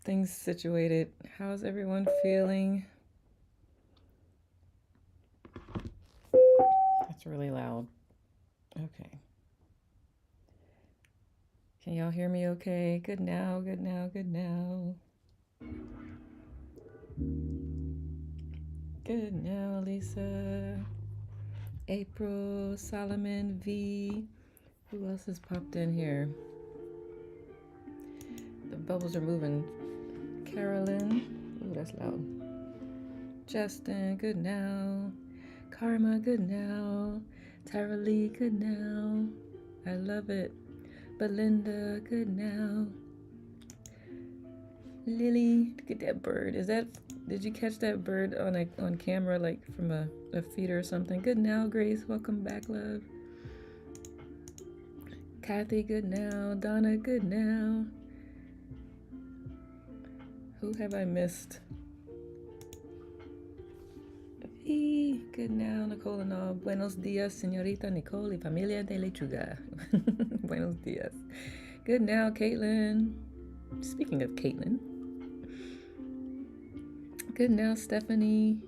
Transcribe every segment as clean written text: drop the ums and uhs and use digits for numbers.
things situated. How's everyone feeling? That's really loud. Okay. Can y'all hear me okay? Good now, good now, good now. Good now, Lisa. April, Solomon, V. Who else has popped in here? The bubbles are moving. Carolyn. Ooh, that's loud. Justin, good now. Karma, good now. Tara Lee, good now. I love it. Belinda, good now. Lily, look at that bird. Did you catch that bird on camera, like from a feed or something? Good now, Grace. Welcome back, love. Kathy, good now. Donna, good now. Who have I missed? V, good now. Nicole and all. Buenos dias, señorita Nicole y familia de lechuga. Buenos dias. Good now, Caitlin. Speaking of Caitlin. Good now, Stephanie.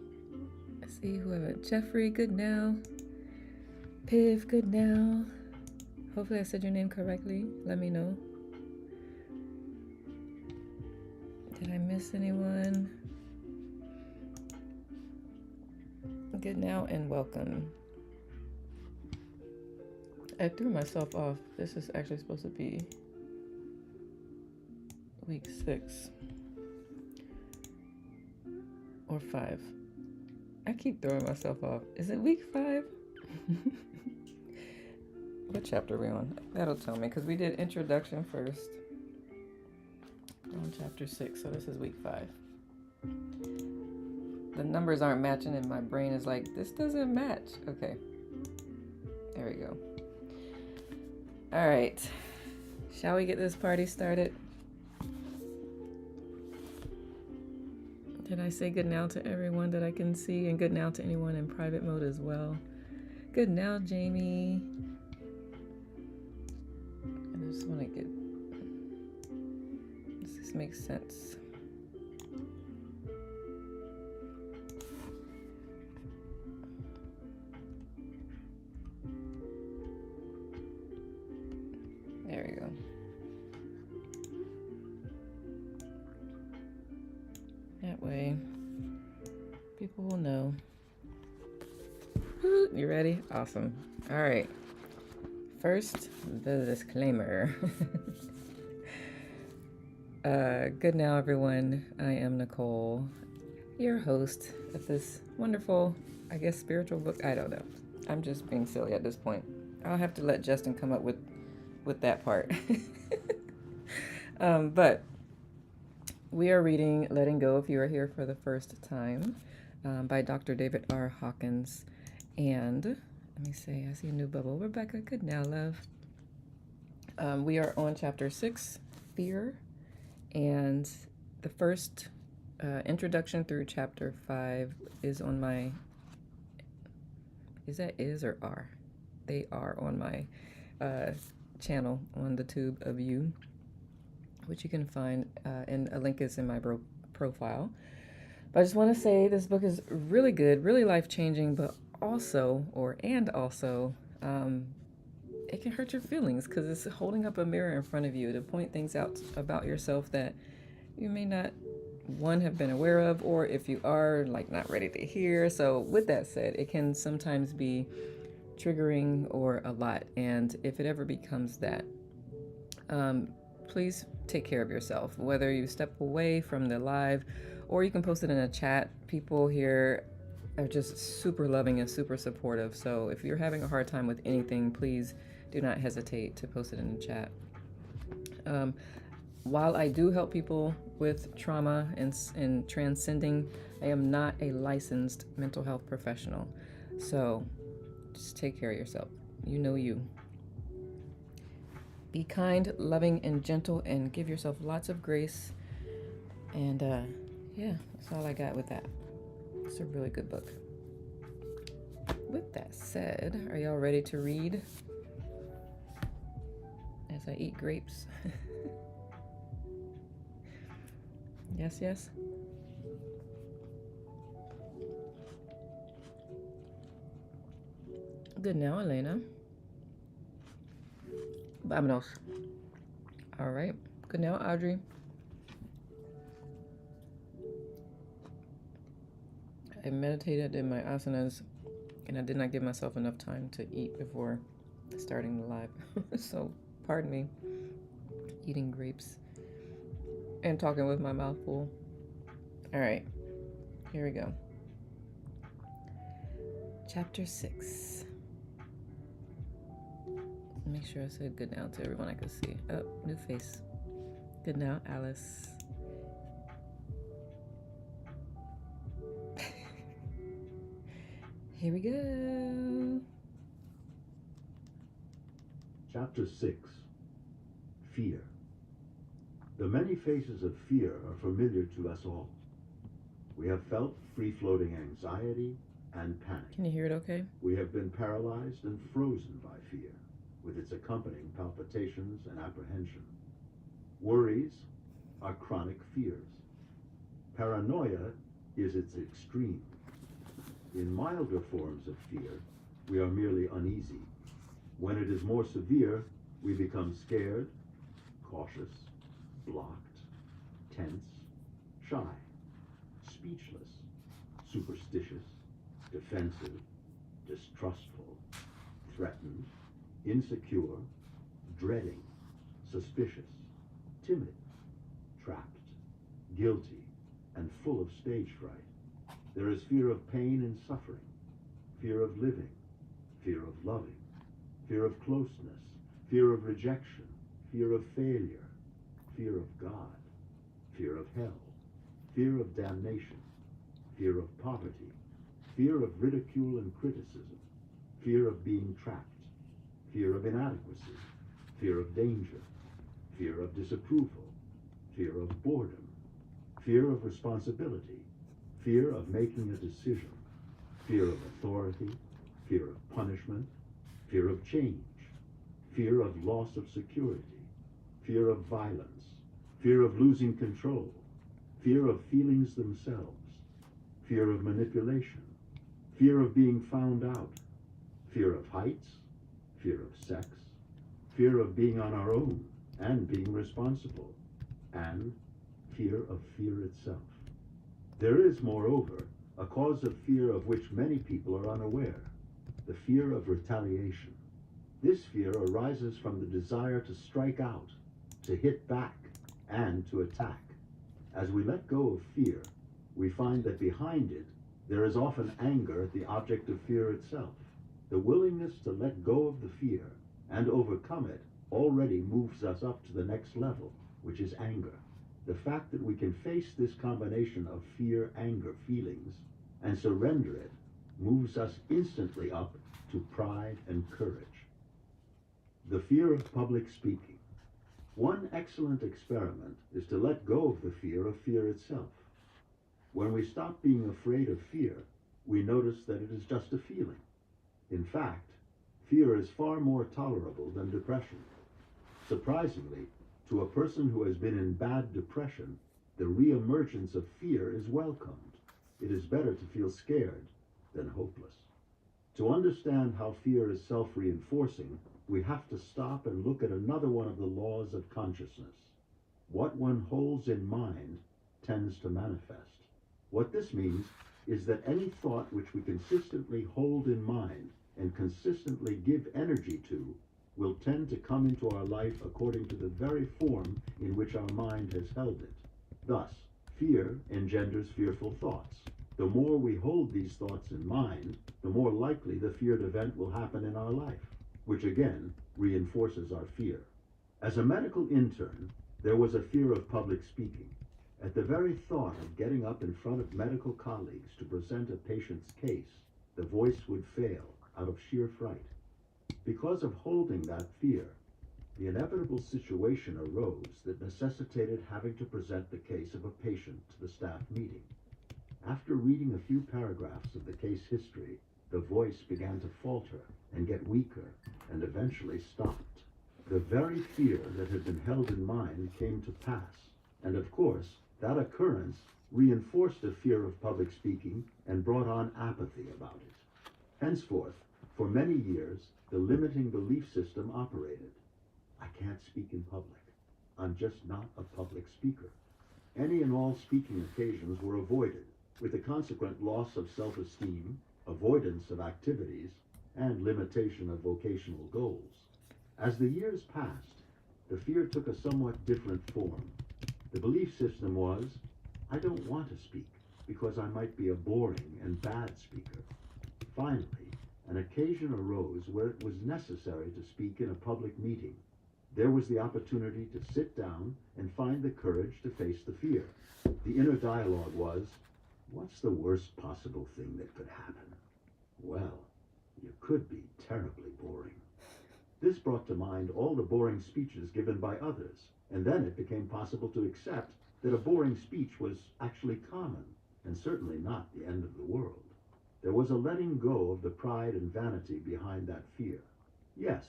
Let's see, whoever. Jeffrey, good now. Piv, good now. Hopefully I said your name correctly. Let me know. Did I miss anyone? Good now and welcome. I threw myself off. This is actually supposed to be week 6 or 5. I keep throwing myself off. Is it week 5? What chapter are we on? That'll tell me, because we did introduction first. We're on chapter 6, so this is week 5. The numbers aren't matching and my brain is like, this doesn't match. Okay. There we go. All right. Shall we get this party started? Did I say good now to everyone that I can see, and good now to anyone in private mode as well? Good now, Jamie. I just want to get, does this make sense? There we go. That way, people will know. You ready? Awesome. All right. First, the disclaimer. Good now, everyone. I am Nicole, your host of this wonderful, I guess, spiritual book. I don't know. I'm just being silly at this point. I'll have to let Justin come up with that part. But we are reading Letting Go, if you are here for the first time, by Dr. David R. Hawkins. And let me see, I see a new bubble. Rebecca, good now, love. We are on chapter 6, Fear. And the first introduction through chapter 5 is on my, is that is or are? They are on my channel on the Tube of You, which you can find, and a link is in my profile. But I just want to say this book is really good, really life-changing, but also, it can hurt your feelings because it's holding up a mirror in front of you to point things out about yourself that you may not, one, have been aware of, or if you are, like, not ready to hear. So with that said, it can sometimes be triggering or a lot. And if it ever becomes that, please take care of yourself, whether you step away from the live or you can post it in a chat. People here are just super loving and super supportive. So if you're having a hard time with anything, please do not hesitate to post it in the chat. While I do help people with trauma and transcending, I am not a licensed mental health professional. So just take care of yourself. You know you. Be kind, loving, and gentle, and give yourself lots of grace. And yeah, that's all I got with that. It's a really good book. With that said, are y'all ready to read as I eat grapes? Yes, yes. Good now, Elena. Vámonos. All right. Good now, Audrey. I meditated in my asanas, and I did not give myself enough time to eat before starting the live. So, pardon me, eating grapes and talking with my mouth full. All right, here we go. Chapter 6. Make sure I said good now to everyone I could see. Oh, new face. Good now, Alice. Here we go. Chapter 6. Fear. The many faces of fear are familiar to us all. We have felt free-floating anxiety and panic. Can you hear it okay? We have been paralyzed and frozen by fear, with its accompanying palpitations and apprehension. Worries are chronic fears. Paranoia is its extreme. In milder forms of fear, we are merely uneasy. When it is more severe, we become scared, cautious, blocked, tense, shy, speechless, superstitious, defensive, distrustful, threatened, insecure, dreading, suspicious, timid, trapped, guilty, and full of stage fright. There is fear of pain and suffering, fear of living, fear of loving, fear of closeness, fear of rejection, fear of failure, fear of God, fear of hell, fear of damnation, fear of poverty, fear of ridicule and criticism, fear of being trapped, fear of inadequacy, fear of danger, fear of disapproval, fear of boredom, fear of responsibility, fear of making a decision, fear of authority, fear of punishment, fear of change, fear of loss of security, fear of violence, fear of losing control, fear of feelings themselves, fear of manipulation, fear of being found out, fear of heights, fear of sex, fear of being on our own and being responsible, and fear of fear itself. There is, moreover, a cause of fear of which many people are unaware, the fear of retaliation. This fear arises from the desire to strike out, to hit back, and to attack. As we let go of fear, we find that behind it, there is often anger at the object of fear itself. The willingness to let go of the fear and overcome it already moves us up to the next level, which is anger. The fact that we can face this combination of fear-anger feelings and surrender it moves us instantly up to pride and courage. The fear of public speaking. One excellent experiment is to let go of the fear of fear itself. When we stop being afraid of fear, we notice that it is just a feeling. In fact, fear is far more tolerable than depression. Surprisingly, to a person who has been in bad depression, the re-emergence of fear is welcomed. It is better to feel scared than hopeless. To understand how fear is self-reinforcing, we have to stop and look at another one of the laws of consciousness. What one holds in mind tends to manifest. What this means is that any thought which we consistently hold in mind and consistently give energy to will tend to come into our life according to the very form in which our mind has held it. Thus, fear engenders fearful thoughts. The more we hold these thoughts in mind, the more likely the feared event will happen in our life, which again reinforces our fear. As a medical intern, there was a fear of public speaking. At the very thought of getting up in front of medical colleagues to present a patient's case, the voice would fail out of sheer fright. Because of holding that fear, the inevitable situation arose that necessitated having to present the case of a patient to the staff meeting. After reading a few paragraphs of the case history, the voice began to falter and get weaker and eventually stopped. The very fear that had been held in mind came to pass, and of course, That occurrence reinforced a fear of public speaking and brought on apathy about it. Henceforth, for many years, the limiting belief system operated. I can't speak in public. I'm just not a public speaker. Any and all speaking occasions were avoided, with the consequent loss of self-esteem, avoidance of activities, and limitation of vocational goals. As the years passed, the fear took a somewhat different form. The belief system was, I don't want to speak because I might be a boring and bad speaker. Finally, an occasion arose where it was necessary to speak in a public meeting. There was the opportunity to sit down and find the courage to face the fear. The inner dialogue was, what's the worst possible thing that could happen? Well, you could be terribly boring. This brought to mind all the boring speeches given by others, and then it became possible to accept that a boring speech was actually common, and certainly not the end of the world. There was a letting go of the pride and vanity behind that fear. Yes,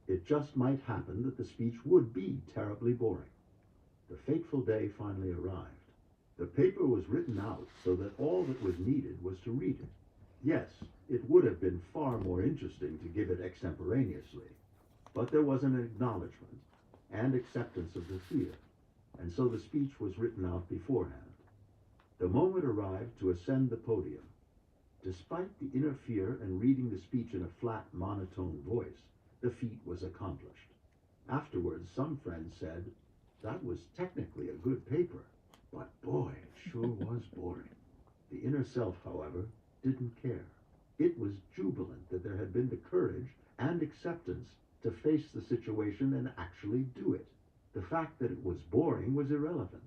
it just might happen that the speech would be terribly boring. The fateful day finally arrived. The paper was written out so that all that was needed was to read it. Yes, it would have been far more interesting to give it extemporaneously, but there was an acknowledgement and acceptance of the fear, and so the speech was written out beforehand. The moment arrived to ascend the podium. Despite the inner fear and reading the speech in a flat, monotone voice, the feat was accomplished. Afterwards, some friends said, that was technically a good paper, but boy, it sure was boring. The inner self, however, didn't care. It was jubilant that there had been the courage and acceptance to face the situation and actually do it. The fact that it was boring was irrelevant.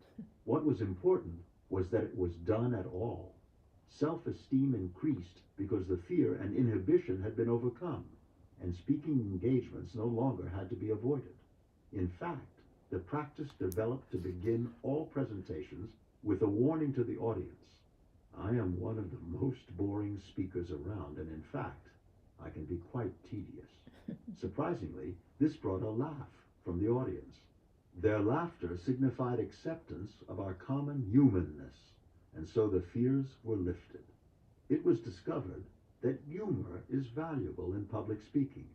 What was important was that it was done at all. Self-esteem increased because the fear and inhibition had been overcome, and speaking engagements no longer had to be avoided. In fact, the practice developed to begin all presentations with a warning to the audience. I am one of the most boring speakers around, and in fact, I can be quite tedious. Surprisingly, this brought a laugh from the audience. Their laughter signified acceptance of our common humanness, and so the fears were lifted. It was discovered that humor is valuable in public speaking.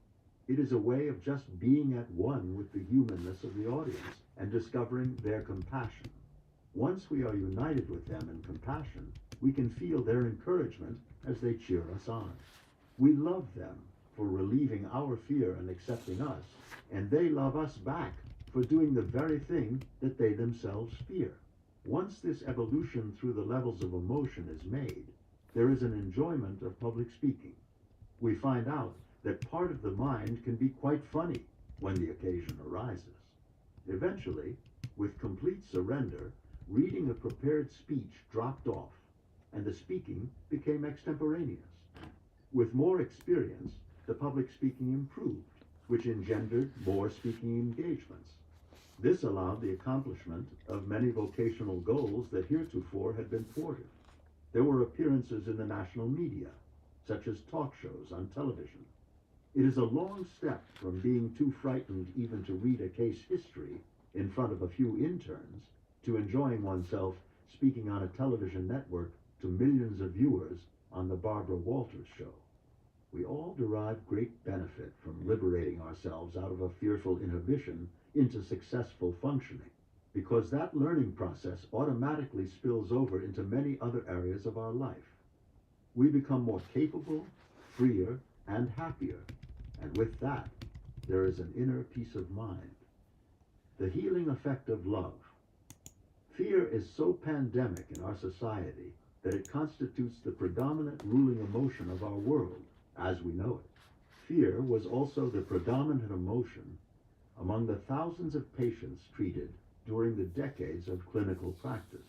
It is a way of just being at one with the humanness of the audience and discovering their compassion. Once we are united with them in compassion, we can feel their encouragement as they cheer us on. We love them for relieving our fear and accepting us, and they love us back for doing the very thing that they themselves fear. Once this evolution through the levels of emotion is made, there is an enjoyment of public speaking. We find out that part of the mind can be quite funny when the occasion arises. Eventually, with complete surrender, reading a prepared speech dropped off, and the speaking became extemporaneous. With more experience, the public speaking improved, which engendered more speaking engagements. This allowed the accomplishment of many vocational goals that heretofore had been thwarted. There were appearances in the national media, such as talk shows on television. It is a long step from being too frightened even to read a case history in front of a few interns to enjoying oneself speaking on a television network to millions of viewers on the Barbara Walters show. We all derive great benefit from liberating ourselves out of a fearful inhibition into successful functioning, because that learning process automatically spills over into many other areas of our life. We become more capable, freer, and happier, and with that, there is an inner peace of mind. The healing effect of love. Fear is so pandemic in our society that it constitutes the predominant ruling emotion of our world, as we know it. Fear was also the predominant emotion among the thousands of patients treated during the decades of clinical practice.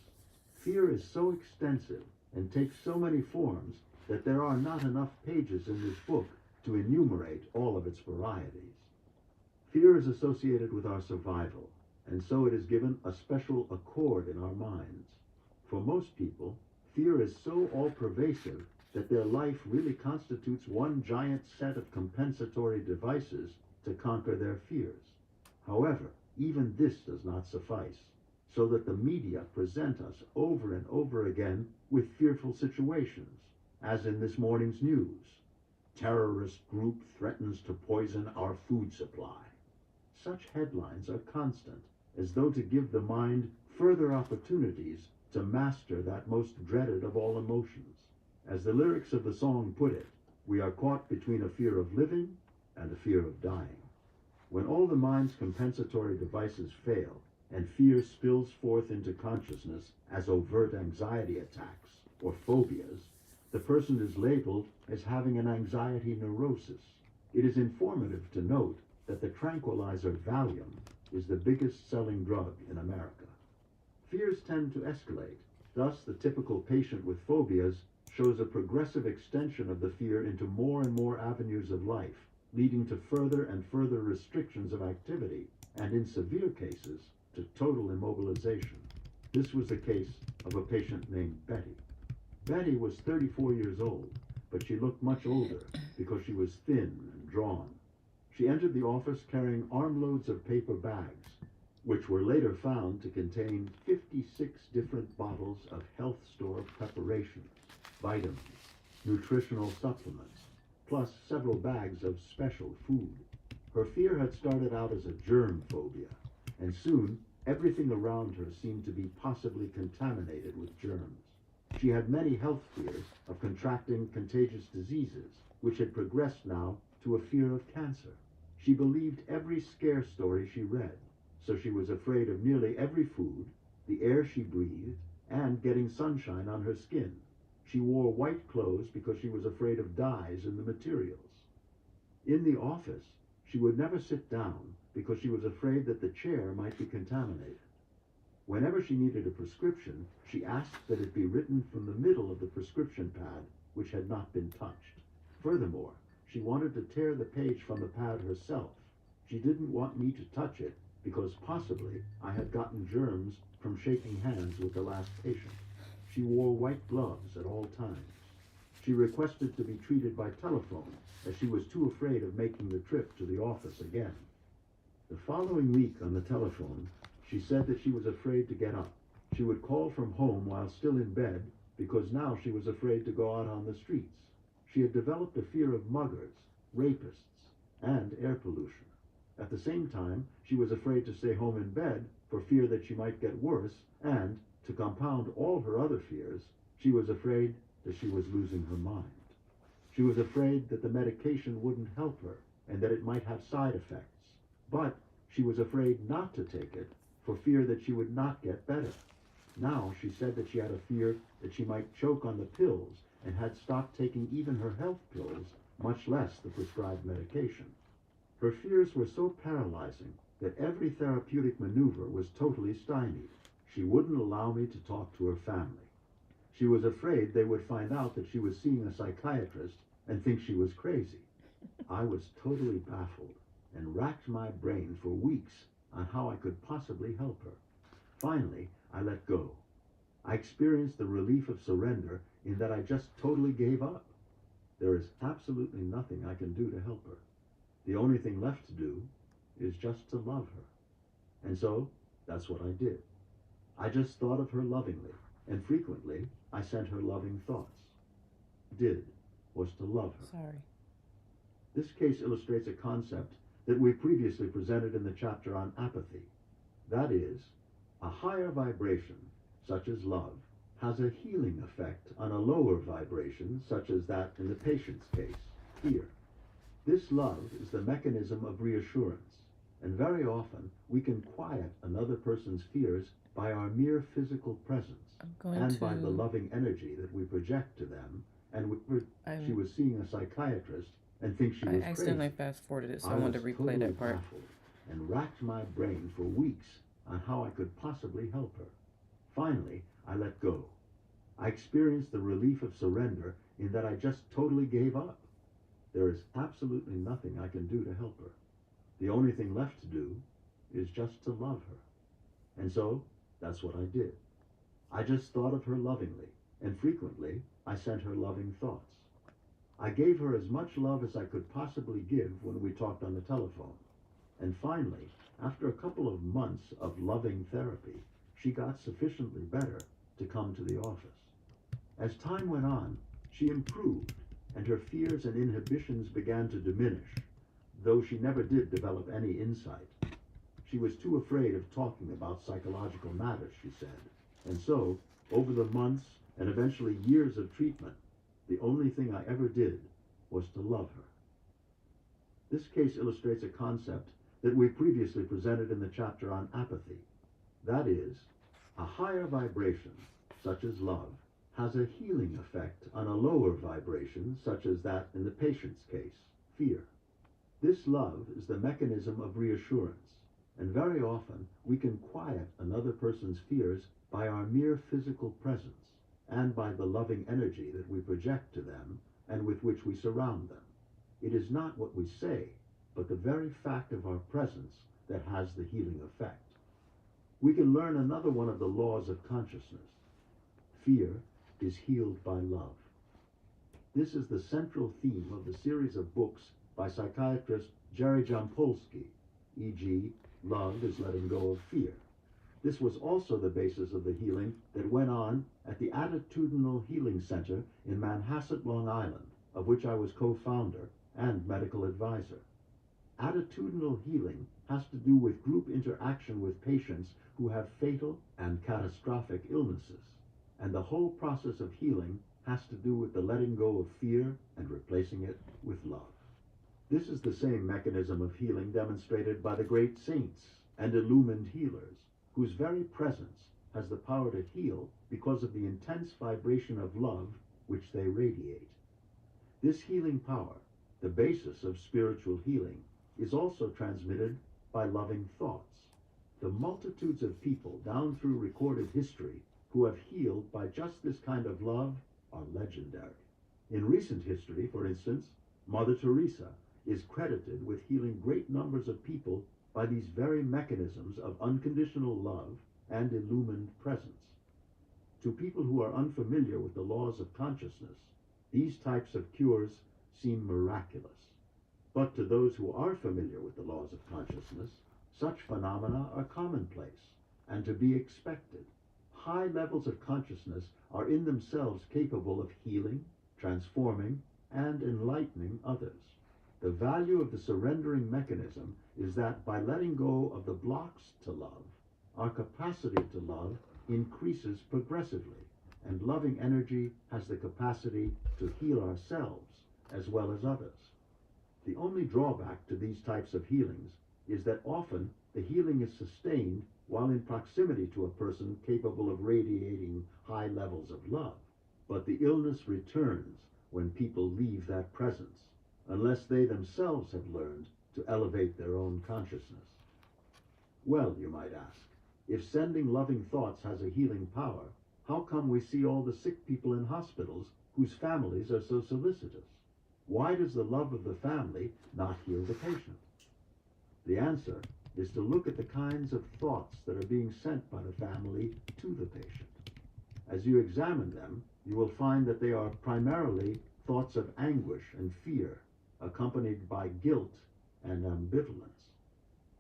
Fear is so extensive and takes so many forms that there are not enough pages in this book to enumerate all of its varieties. Fear is associated with our survival, and so it is given a special accord in our minds. For most people, fear is so all-pervasive that their life really constitutes one giant set of compensatory devices to conquer their fears. However, even this does not suffice. so that the media present us over and over again with fearful situations, as in this morning's news. Terrorist group threatens to poison our food supply. Such headlines are constant, as though to give the mind further opportunities to master that most dreaded of all emotions. As the lyrics of the song put it, we are caught between a fear of living and a fear of dying. When all the mind's compensatory devices fail, and fear spills forth into consciousness as overt anxiety attacks or phobias, the person is labeled as having an anxiety neurosis. It is informative to note that the tranquilizer Valium is the biggest selling drug in America. Fears tend to escalate. Thus, the typical patient with phobias shows a progressive extension of the fear into more and more avenues of life, leading to further and further restrictions of activity, and in severe cases, to total immobilization. This was the case of a patient named Betty. Betty was 34 years old, but she looked much older because she was thin and drawn. She entered the office carrying armloads of paper bags, which were later found to contain 56 different bottles of health store preparations, vitamins, nutritional supplements, plus several bags of special food. Her fear had started out as a germ phobia, and soon everything around her seemed to be possibly contaminated with germs. She had many health fears of contracting contagious diseases, which had progressed now to a fear of cancer. She believed every scare story she read, so she was afraid of nearly every food, the air she breathed, and getting sunshine on her skin. She wore white clothes because she was afraid of dyes in the materials. In the office, she would never sit down because she was afraid that the chair might be contaminated. Whenever she needed a prescription, she asked that it be written from the middle of the prescription pad, which had not been touched. Furthermore, she wanted to tear the page from the pad herself. She didn't want me to touch it because possibly I had gotten germs from shaking hands with the last patient. She wore white gloves at all times. She requested to be treated by telephone, as she was too afraid of making the trip to the office again. The following week on the telephone, she said that she was afraid to get up. She would call from home while still in bed because now she was afraid to go out on the streets. She had developed a fear of muggers, rapists, and air pollution. At the same time, she was afraid to stay home in bed for fear that she might get worse, and, to compound all her other fears, she was afraid that she was losing her mind. She was afraid that the medication wouldn't help her and that it might have side effects. But she was afraid not to take it for fear that she would not get better. Now she said that she had a fear that she might choke on the pills and had stopped taking even her health pills, much less the prescribed medication. Her fears were so paralyzing that every therapeutic maneuver was totally stymied. She wouldn't allow me to talk to her family. She was afraid they would find out that she was seeing a psychiatrist and think she was crazy. I was totally baffled and racked my brain for weeks on how I could possibly help her. Finally, I let go. I experienced the relief of surrender in that I just totally gave up. There is absolutely nothing I can do to help her. The only thing left to do is just to love her. And so, that's what I did. I just thought of her lovingly, and frequently I sent her loving thoughts. Did was to love her. Sorry. This case illustrates a concept that we previously presented in the chapter on apathy. That is, a higher vibration, such as love, has a healing effect on a lower vibration, such as that in the patient's case, fear. This love is the mechanism of reassurance, and very often we can quiet another person's fears by our mere physical presence and by the loving energy that we project to them. And she was seeing a psychiatrist and think she was crazy. I accidentally fast-forwarded it, so I wanted to replay totally that part. Baffled and racked my brain for weeks on how I could possibly help her. Finally, I let go. I experienced the relief of surrender in that I just totally gave up. There is absolutely nothing I can do to help her. The only thing left to do is just to love her. And so, that's what I did. I just thought of her lovingly, and frequently I sent her loving thoughts. I gave her as much love as I could possibly give when we talked on the telephone. And finally, after a couple of months of loving therapy, she got sufficiently better to come to the office. As time went on, she improved, and her fears and inhibitions began to diminish, though she never did develop any insight. She was too afraid of talking about psychological matters, she said, and so, over the months and eventually years of treatment, the only thing I ever did was to love her. This case illustrates a concept that we previously presented in the chapter on apathy. That is, a higher vibration, such as love, has a healing effect on a lower vibration, such as that in the patient's case, fear. This love is the mechanism of reassurance, and very often we can quiet another person's fears by our mere physical presence and by the loving energy that we project to them and with which we surround them. It is not what we say, but the very fact of our presence that has the healing effect. We can learn another one of the laws of consciousness. Fear is healed by love. This is the central theme of the series of books by psychiatrist Jerry Jampolsky, e.g., Love is Letting Go of Fear. This was also the basis of the healing that went on at the Attitudinal Healing Center in Manhasset, Long Island, of which I was co-founder and medical advisor. Attitudinal healing has to do with group interaction with patients who have fatal and catastrophic illnesses, and the whole process of healing has to do with the letting go of fear and replacing it with love. This is the same mechanism of healing demonstrated by the great saints and illumined healers, whose very presence has the power to heal because of the intense vibration of love which they radiate. This healing power, the basis of spiritual healing, is also transmitted by loving thoughts. The multitudes of people down through recorded history who have healed by just this kind of love are legendary. In recent history, for instance, Mother Teresa is credited with healing great numbers of people by these very mechanisms of unconditional love and illumined presence. To people who are unfamiliar with the laws of consciousness, these types of cures seem miraculous. But to those who are familiar with the laws of consciousness, such phenomena are commonplace and to be expected. High levels of consciousness are in themselves capable of healing, transforming, and enlightening others. The value of the surrendering mechanism is that by letting go of the blocks to love, our capacity to love increases progressively, and loving energy has the capacity to heal ourselves as well as others. The only drawback to these types of healings is that often the healing is sustained while in proximity to a person capable of radiating high levels of love. But the illness returns when people leave that presence, unless they themselves have learned to elevate their own consciousness. Well, you might ask, if sending loving thoughts has a healing power, how come we see all the sick people in hospitals whose families are so solicitous? Why does the love of the family not heal the patient? The answer is to look at the kinds of thoughts that are being sent by the family to the patient. As you examine them, you will find that they are primarily thoughts of anguish and fear, accompanied by guilt and ambivalence.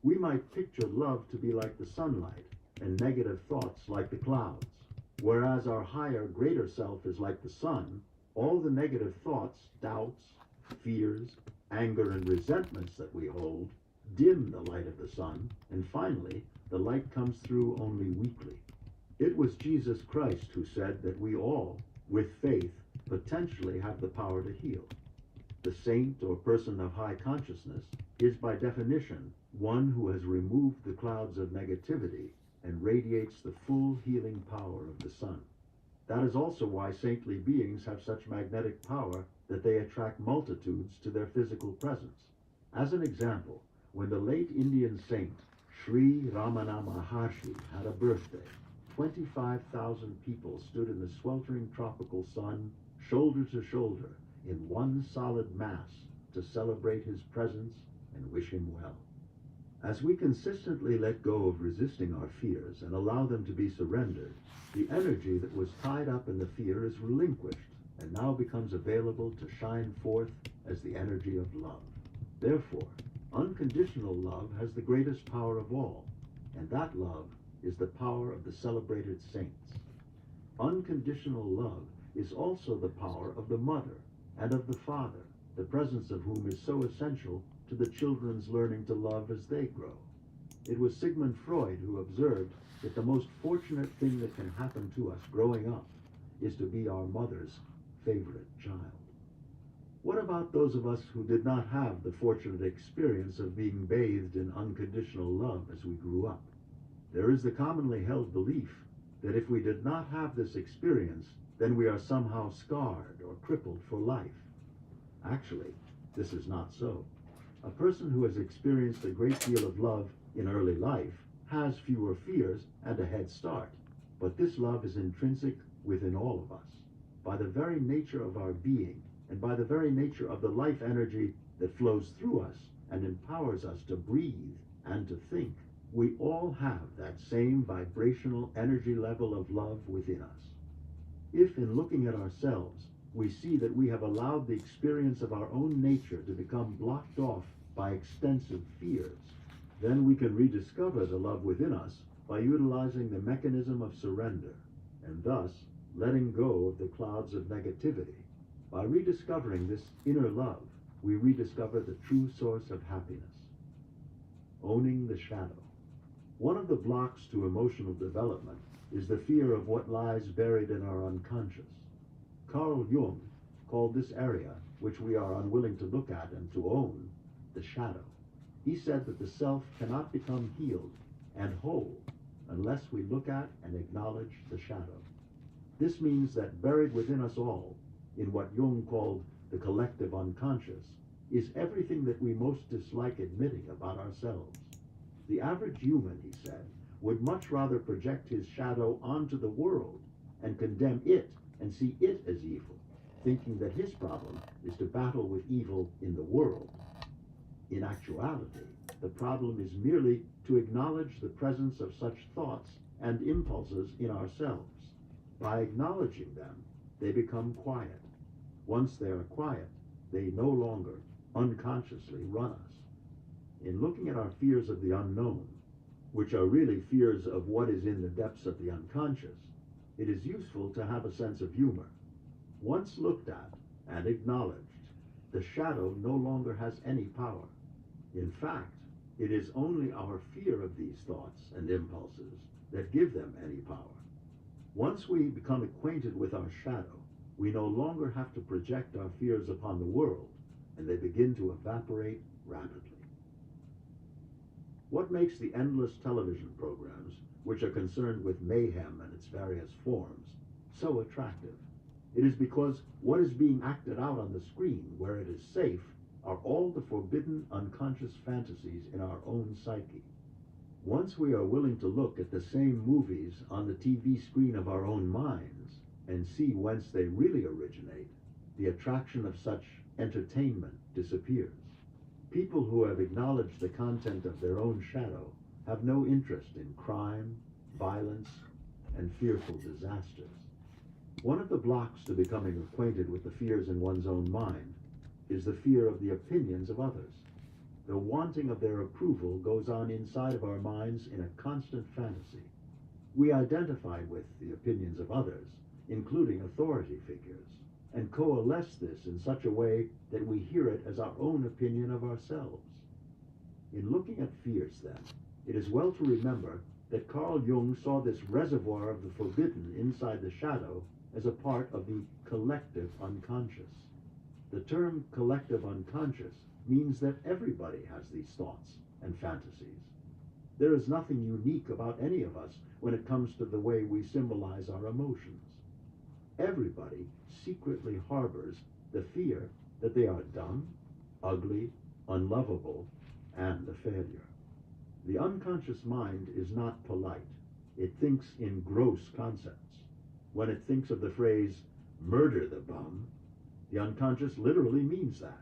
We might picture love to be like the sunlight and negative thoughts like the clouds. Whereas our higher, greater self is like the sun, all the negative thoughts, doubts, fears, anger, and resentments that we hold dim the light of the sun, and finally, the light comes through only weakly. It was Jesus Christ who said that we all, with faith, potentially have the power to heal. The saint or person of high consciousness is by definition one who has removed the clouds of negativity and radiates the full healing power of the sun. That is also why saintly beings have such magnetic power that they attract multitudes to their physical presence. As an example, when the late Indian saint Sri Ramana Maharshi had a birthday, 25,000 people stood in the sweltering tropical sun, shoulder to shoulder, in one solid mass to celebrate his presence and wish him well. As we consistently let go of resisting our fears and allow them to be surrendered, the energy that was tied up in the fear is relinquished and now becomes available to shine forth as the energy of love. Therefore, unconditional love has the greatest power of all, and that love is the power of the celebrated saints. Unconditional love is also the power of the mother and of the father, the presence of whom is so essential to the children's learning to love as they grow. It was Sigmund Freud who observed that the most fortunate thing that can happen to us growing up is to be our mother's favorite child. What about those of us who did not have the fortunate experience of being bathed in unconditional love as we grew up? There is the commonly held belief that if we did not have this experience, then we are somehow scarred or crippled for life. Actually, this is not so. A person who has experienced a great deal of love in early life has fewer fears and a head start. But this love is intrinsic within all of us. By the very nature of our being, and by the very nature of the life energy that flows through us and empowers us to breathe and to think, we all have that same vibrational energy level of love within us. If in looking at ourselves, we see that we have allowed the experience of our own nature to become blocked off by extensive fears, then we can rediscover the love within us by utilizing the mechanism of surrender, and thus letting go of the clouds of negativity. By rediscovering this inner love, we rediscover the true source of happiness. Owning the shadow. One of the blocks to emotional development is the fear of what lies buried in our unconscious. Carl Jung called this area, which we are unwilling to look at and to own, the shadow. He said that the self cannot become healed and whole unless we look at and acknowledge the shadow. This means that buried within us all, in what Jung called the collective unconscious, is everything that we most dislike admitting about ourselves. The average human, he said, would much rather project his shadow onto the world and condemn it and see it as evil, thinking that his problem is to battle with evil in the world. In actuality, the problem is merely to acknowledge the presence of such thoughts and impulses in ourselves. By acknowledging them, they become quiet. Once they are quiet, they no longer unconsciously run us. In looking at our fears of the unknown, which are really fears of what is in the depths of the unconscious, it is useful to have a sense of humor. Once looked at and acknowledged, the shadow no longer has any power. In fact, it is only our fear of these thoughts and impulses that give them any power. Once we become acquainted with our shadow, we no longer have to project our fears upon the world, and they begin to evaporate rapidly. What makes the endless television programs, which are concerned with mayhem and its various forms, so attractive? It is because what is being acted out on the screen, where it is safe, are all the forbidden unconscious fantasies in our own psyche. Once we are willing to look at the same movies on the TV screen of our own minds and see whence they really originate, the attraction of such entertainment disappears. People who have acknowledged the content of their own shadow have no interest in crime, violence, and fearful disasters. One of the blocks to becoming acquainted with the fears in one's own mind is the fear of the opinions of others. The wanting of their approval goes on inside of our minds in a constant fantasy. We identify with the opinions of others, including authority figures, and coalesce this in such a way that we hear it as our own opinion of ourselves. In looking at fears, then, it is well to remember that Carl Jung saw this reservoir of the forbidden inside the shadow as a part of the collective unconscious. The term collective unconscious means that everybody has these thoughts and fantasies. There is nothing unique about any of us when it comes to the way we symbolize our emotions. Everybody secretly harbors the fear that they are dumb, ugly, unlovable, and a failure. The unconscious mind is not polite. It thinks in gross concepts. When it thinks of the phrase, murder the bum, the unconscious literally means that.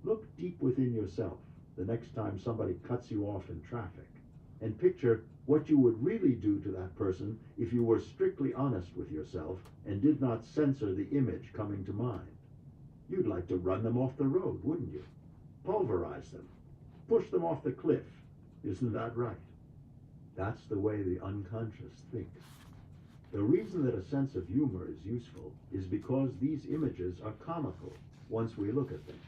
Look deep within yourself the next time somebody cuts you off in traffic, and picture what you would really do to that person if you were strictly honest with yourself and did not censor the image coming to mind. You'd like to run them off the road, wouldn't you? Pulverize them. Push them off the cliff. Isn't that right? That's the way the unconscious thinks. The reason that a sense of humor is useful is because these images are comical once we look at them.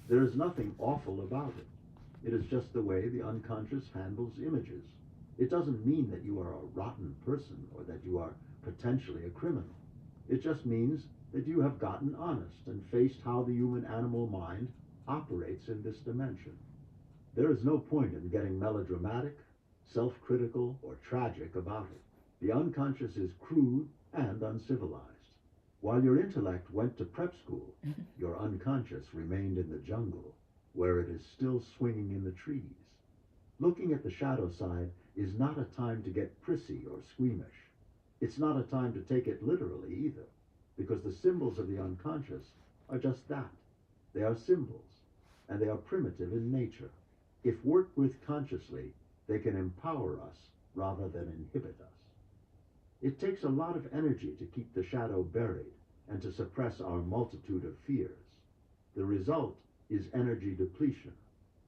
There is nothing awful about it. It is just the way the unconscious handles images. It doesn't mean that you are a rotten person or that you are potentially a criminal. It just means that you have gotten honest and faced how the human animal mind operates in this dimension. There is no point in getting melodramatic, self-critical, or tragic about it. The unconscious is crude and uncivilized. While your intellect went to prep school, your unconscious remained in the jungle, where it is still swinging in the trees. Looking at the shadow side is not a time to get prissy or squeamish. It's not a time to take it literally either, because the symbols of the unconscious are just that. They are symbols, and they are primitive in nature. If worked with consciously, they can empower us rather than inhibit us. It takes a lot of energy to keep the shadow buried and to suppress our multitude of fears. The result is energy depletion.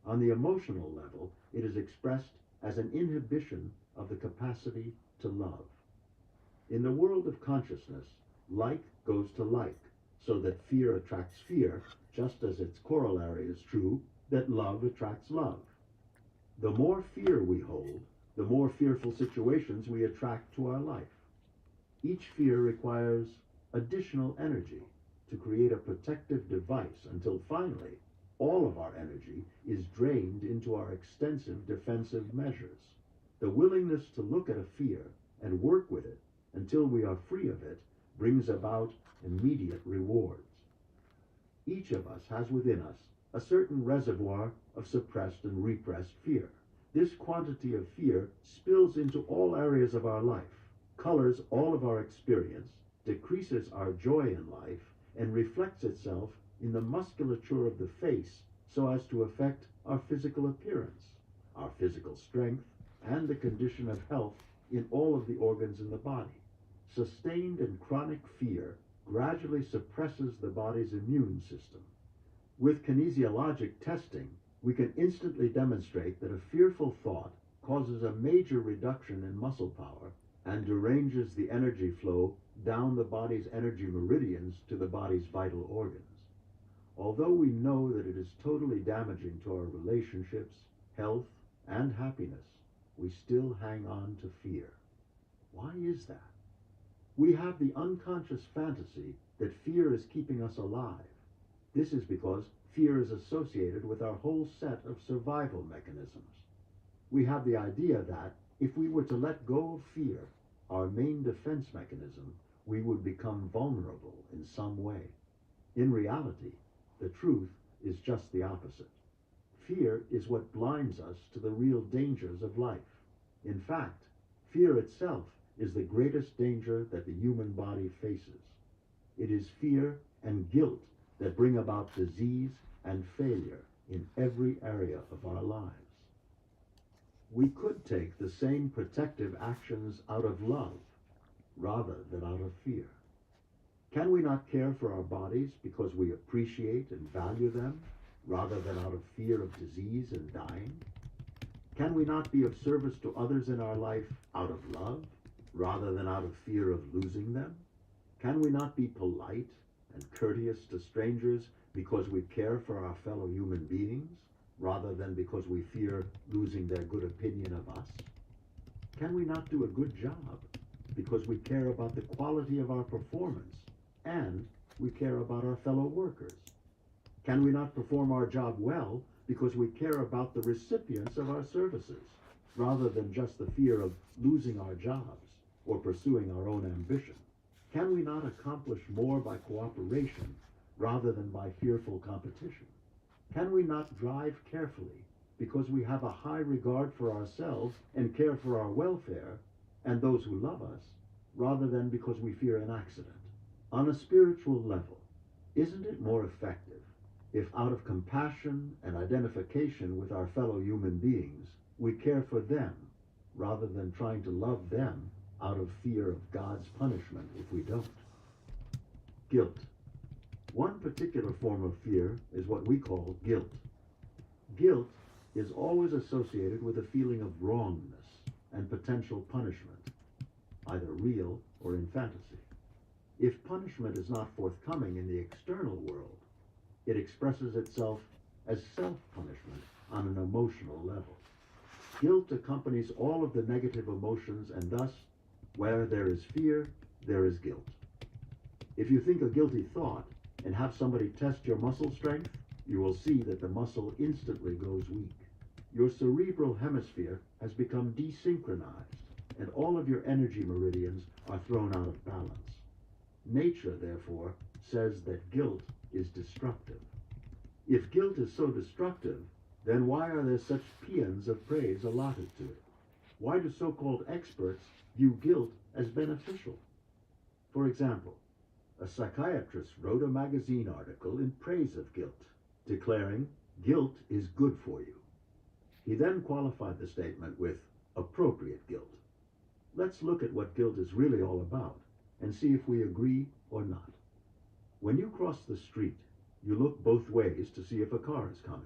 On the emotional level, it is expressed as an inhibition of the capacity to love. In the world of consciousness, like goes to like, so that fear attracts fear, just as its corollary is true, that love attracts love. The more fear we hold, the more fearful situations we attract to our life. Each fear requires additional energy to create a protective device until finally all of our energy is drained into our extensive defensive measures. The willingness to look at a fear and work with it until we are free of it brings about immediate rewards. Each of us has within us a certain reservoir of suppressed and repressed fear. This quantity of fear spills into all areas of our life, colors all of our experience, decreases our joy in life, and reflects itself in the musculature of the face so as to affect our physical appearance, our physical strength, and the condition of health in all of the organs in the body. Sustained and chronic fear gradually suppresses the body's immune system. With kinesiologic testing, we can instantly demonstrate that a fearful thought causes a major reduction in muscle power and deranges the energy flow down the body's energy meridians to the body's vital organs. Although we know that it is totally damaging to our relationships, health, and happiness, we still hang on to fear. Why is that? We have the unconscious fantasy that fear is keeping us alive. This is because fear is associated with our whole set of survival mechanisms. We have the idea that if we were to let go of fear, our main defense mechanism, we would become vulnerable in some way. In reality, the truth is just the opposite. Fear is what blinds us to the real dangers of life. In fact, fear itself is the greatest danger that the human body faces. It is fear and guilt that bring about disease and failure in every area of our lives. We could take the same protective actions out of love rather than out of fear. Can we not care for our bodies because we appreciate and value them rather than out of fear of disease and dying? Can we not be of service to others in our life out of love rather than out of fear of losing them? Can we not be polite and courteous to strangers because we care for our fellow human beings rather than because we fear losing their good opinion of us? Can we not do a good job because we care about the quality of our performance and we care about our fellow workers? Can we not perform our job well because we care about the recipients of our services rather than just the fear of losing our jobs or pursuing our own ambition? Can we not accomplish more by cooperation rather than by fearful competition? Can we not drive carefully because we have a high regard for ourselves and care for our welfare and those who love us, rather than because we fear an accident? On a spiritual level, isn't it more effective if out of compassion and identification with our fellow human beings, we care for them rather than trying to love them out of fear of God's punishment if we don't? Guilt. One particular form of fear is what we call guilt. Guilt is always associated with a feeling of wrongness and potential punishment, either real or in fantasy. If punishment is not forthcoming in the external world, it expresses itself as self-punishment on an emotional level. Guilt accompanies all of the negative emotions, and thus, where there is fear, there is guilt. If you think a guilty thought and have somebody test your muscle strength, you will see that the muscle instantly goes weak. Your cerebral hemisphere has become desynchronized, and all of your energy meridians are thrown out of balance. Nature, therefore, says that guilt is destructive. If guilt is so destructive, then why are there such paeans of praise allotted to it? Why do so-called experts view guilt as beneficial? For example, a psychiatrist wrote a magazine article in praise of guilt, declaring guilt is good for you. He then qualified the statement with appropriate guilt. Let's look at what guilt is really all about and see if we agree or not. When you cross the street, you look both ways to see if a car is coming.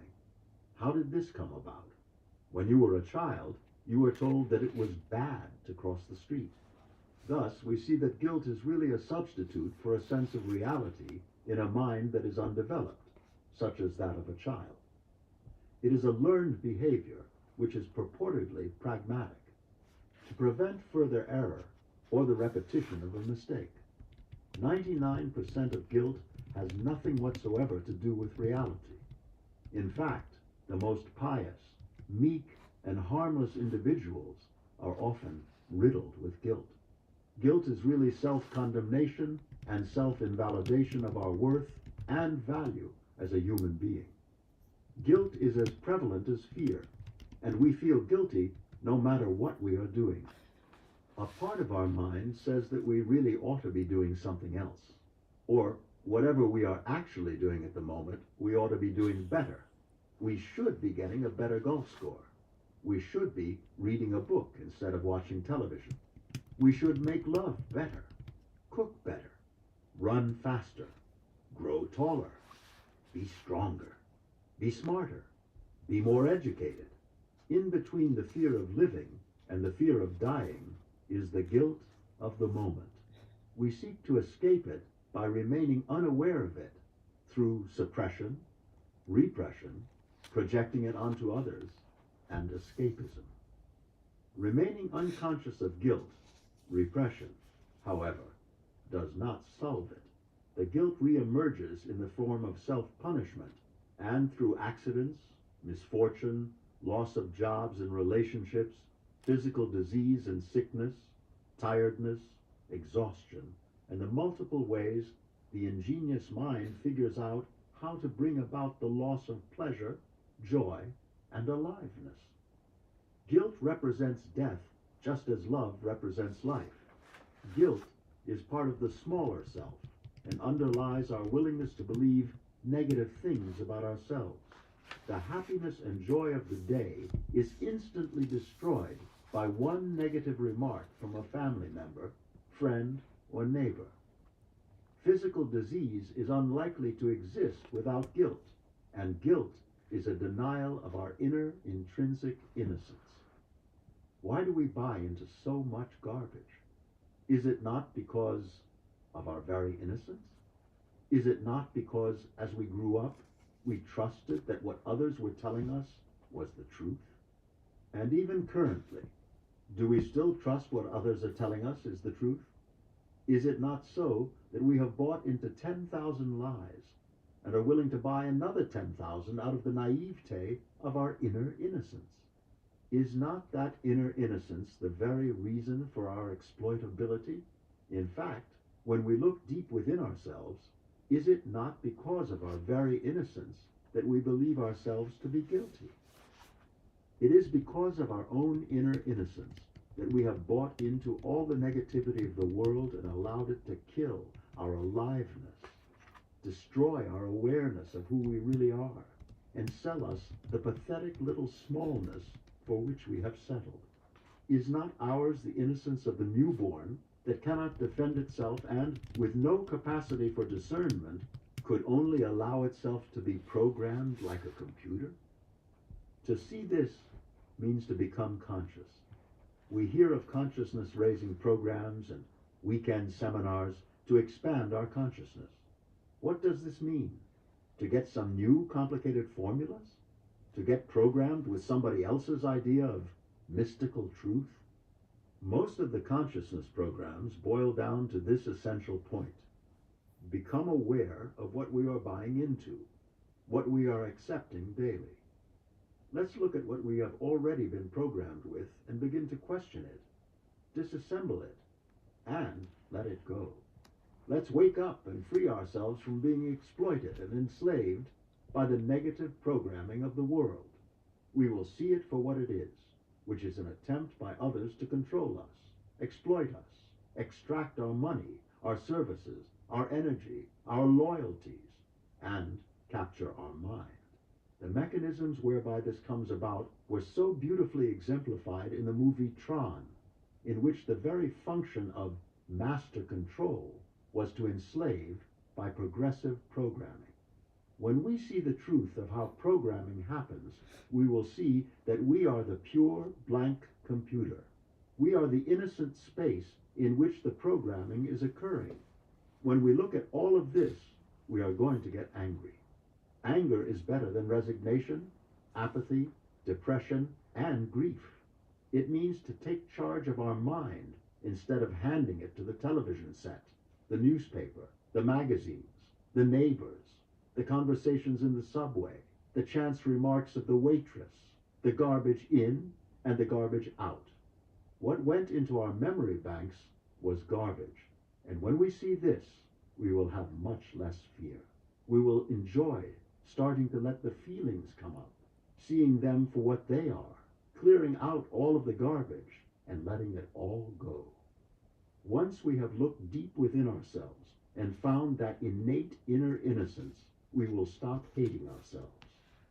How did this come about? When you were a child, you were told that it was bad to cross the street. Thus, we see that guilt is really a substitute for a sense of reality in a mind that is undeveloped, such as that of a child. It is a learned behavior which is purportedly pragmatic, to prevent further error or the repetition of a mistake. 99% of guilt has nothing whatsoever to do with reality. In fact, the most pious, meek, and harmless individuals are often riddled with guilt. Guilt is really self-condemnation and self-invalidation of our worth and value as a human being. Guilt is as prevalent as fear, and we feel guilty no matter what we are doing. A part of our mind says that we really ought to be doing something else, or whatever we are actually doing at the moment, we ought to be doing better. We should be getting a better golf score. We should be reading a book instead of watching television. We should make love better, cook better, run faster, grow taller, be stronger, be smarter, be more educated. In between the fear of living and the fear of dying is the guilt of the moment. We seek to escape it by remaining unaware of it through suppression, repression, projecting it onto others, and escapism. Remaining unconscious of guilt, repression, however, does not solve it. The guilt reemerges in the form of self-punishment, and through accidents, misfortune, loss of jobs and relationships, physical disease and sickness, tiredness, exhaustion, and the multiple ways the ingenious mind figures out how to bring about the loss of pleasure, joy, and aliveness. Guilt represents death just as love represents life. Guilt is part of the smaller self and underlies our willingness to believe negative things about ourselves. The happiness and joy of the day is instantly destroyed by one negative remark from a family member, friend, or neighbor. Physical disease is unlikely to exist without guilt, and guilt is a denial of our inner intrinsic innocence. Why do we buy into so much garbage? Is it not because of our very innocence? Is it not because, as we grew up, we trusted that what others were telling us was the truth? And even currently, do we still trust what others are telling us is the truth? Is it not so that we have bought into 10,000 lies and are willing to buy another 10,000 out of the naivete of our inner innocence? Is not that inner innocence the very reason for our exploitability? In fact, when we look deep within ourselves, is it not because of our very innocence that we believe ourselves to be guilty? It is because of our own inner innocence that we have bought into all the negativity of the world and allowed it to kill our aliveness, destroy our awareness of who we really are, and sell us the pathetic little smallness for which we have settled. Is not ours the innocence of the newborn that cannot defend itself and, with no capacity for discernment, could only allow itself to be programmed like a computer? To see this means to become conscious. We hear of consciousness-raising programs and weekend seminars to expand our consciousness. What does this mean? To get some new complicated formulas? To get programmed with somebody else's idea of mystical truth? Most of the consciousness programs boil down to this essential point. Become aware of what we are buying into, what we are accepting daily. Let's look at what we have already been programmed with and begin to question it, disassemble it, and let it go. Let's wake up and free ourselves from being exploited and enslaved by the negative programming of the world. We will see it for what it is, which is an attempt by others to control us, exploit us, extract our money, our services, our energy, our loyalties, and capture our mind. The mechanisms whereby this comes about were so beautifully exemplified in the movie Tron, in which the very function of master control was to enslave by progressive programming. When we see the truth of how programming happens, we will see that we are the pure blank computer. We are the innocent space in which the programming is occurring. When we look at all of this, we are going to get angry. Anger is better than resignation, apathy, depression, and grief. It means to take charge of our mind instead of handing it to the television set, the newspaper, the magazines, the neighbors, the conversations in the subway, the chance remarks of the waitress, the garbage in and the garbage out. What went into our memory banks was garbage. And when we see this, we will have much less fear. We will enjoy starting to let the feelings come up, seeing them for what they are, clearing out all of the garbage and letting it all go. Once we have looked deep within ourselves and found that innate inner innocence, we will stop hating ourselves.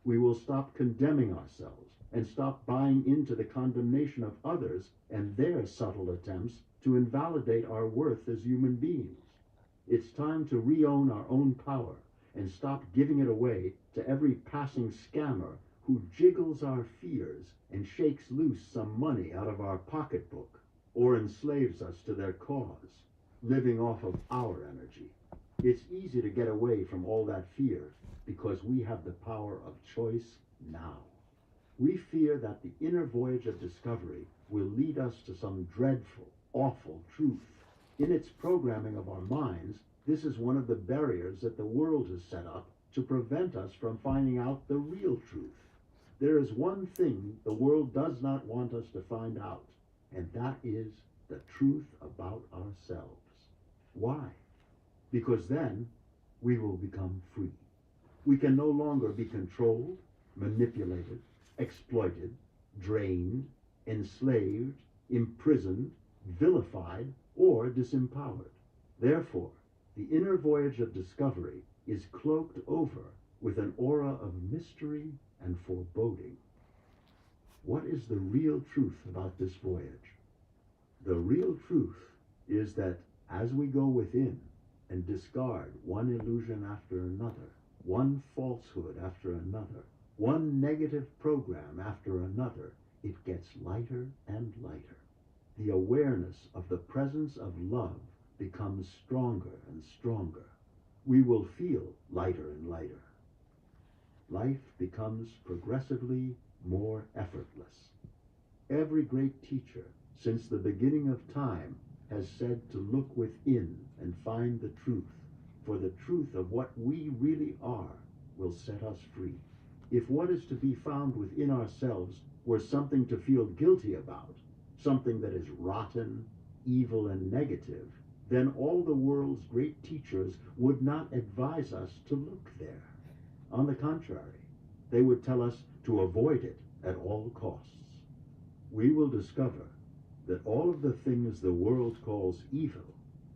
We will stop condemning ourselves and stop buying into the condemnation of others and their subtle attempts to invalidate our worth as human beings. It's time to re-own our own power and stop giving it away to every passing scammer who jiggles our fears and shakes loose some money out of our pocketbook or enslaves us to their cause, living off of our energy. It's easy to get away from all that fear because we have the power of choice now. We fear that the inner voyage of discovery will lead us to some dreadful, awful truth. In its programming of our minds, this is one of the barriers that the world has set up to prevent us from finding out the real truth. There is one thing the world does not want us to find out, and that is the truth about ourselves. Why? Because then we will become free. We can no longer be controlled, manipulated, exploited, drained, enslaved, imprisoned, vilified, or disempowered. Therefore, the inner voyage of discovery is cloaked over with an aura of mystery and foreboding. What is the real truth about this voyage? The real truth is that as we go within and discard one illusion after another, one falsehood after another, one negative program after another, it gets lighter and lighter. The awareness of the presence of love becomes stronger and stronger. We will feel lighter and lighter. Life becomes progressively more effortless. Every great teacher since the beginning of time has said to look within and find the truth, for the truth of what we really are will set us free. If what is to be found within ourselves were something to feel guilty about, something that is rotten, evil, and negative, then all the world's great teachers would not advise us to look there. On the contrary, they would tell us to avoid it at all costs. We will discover that all of the things the world calls evil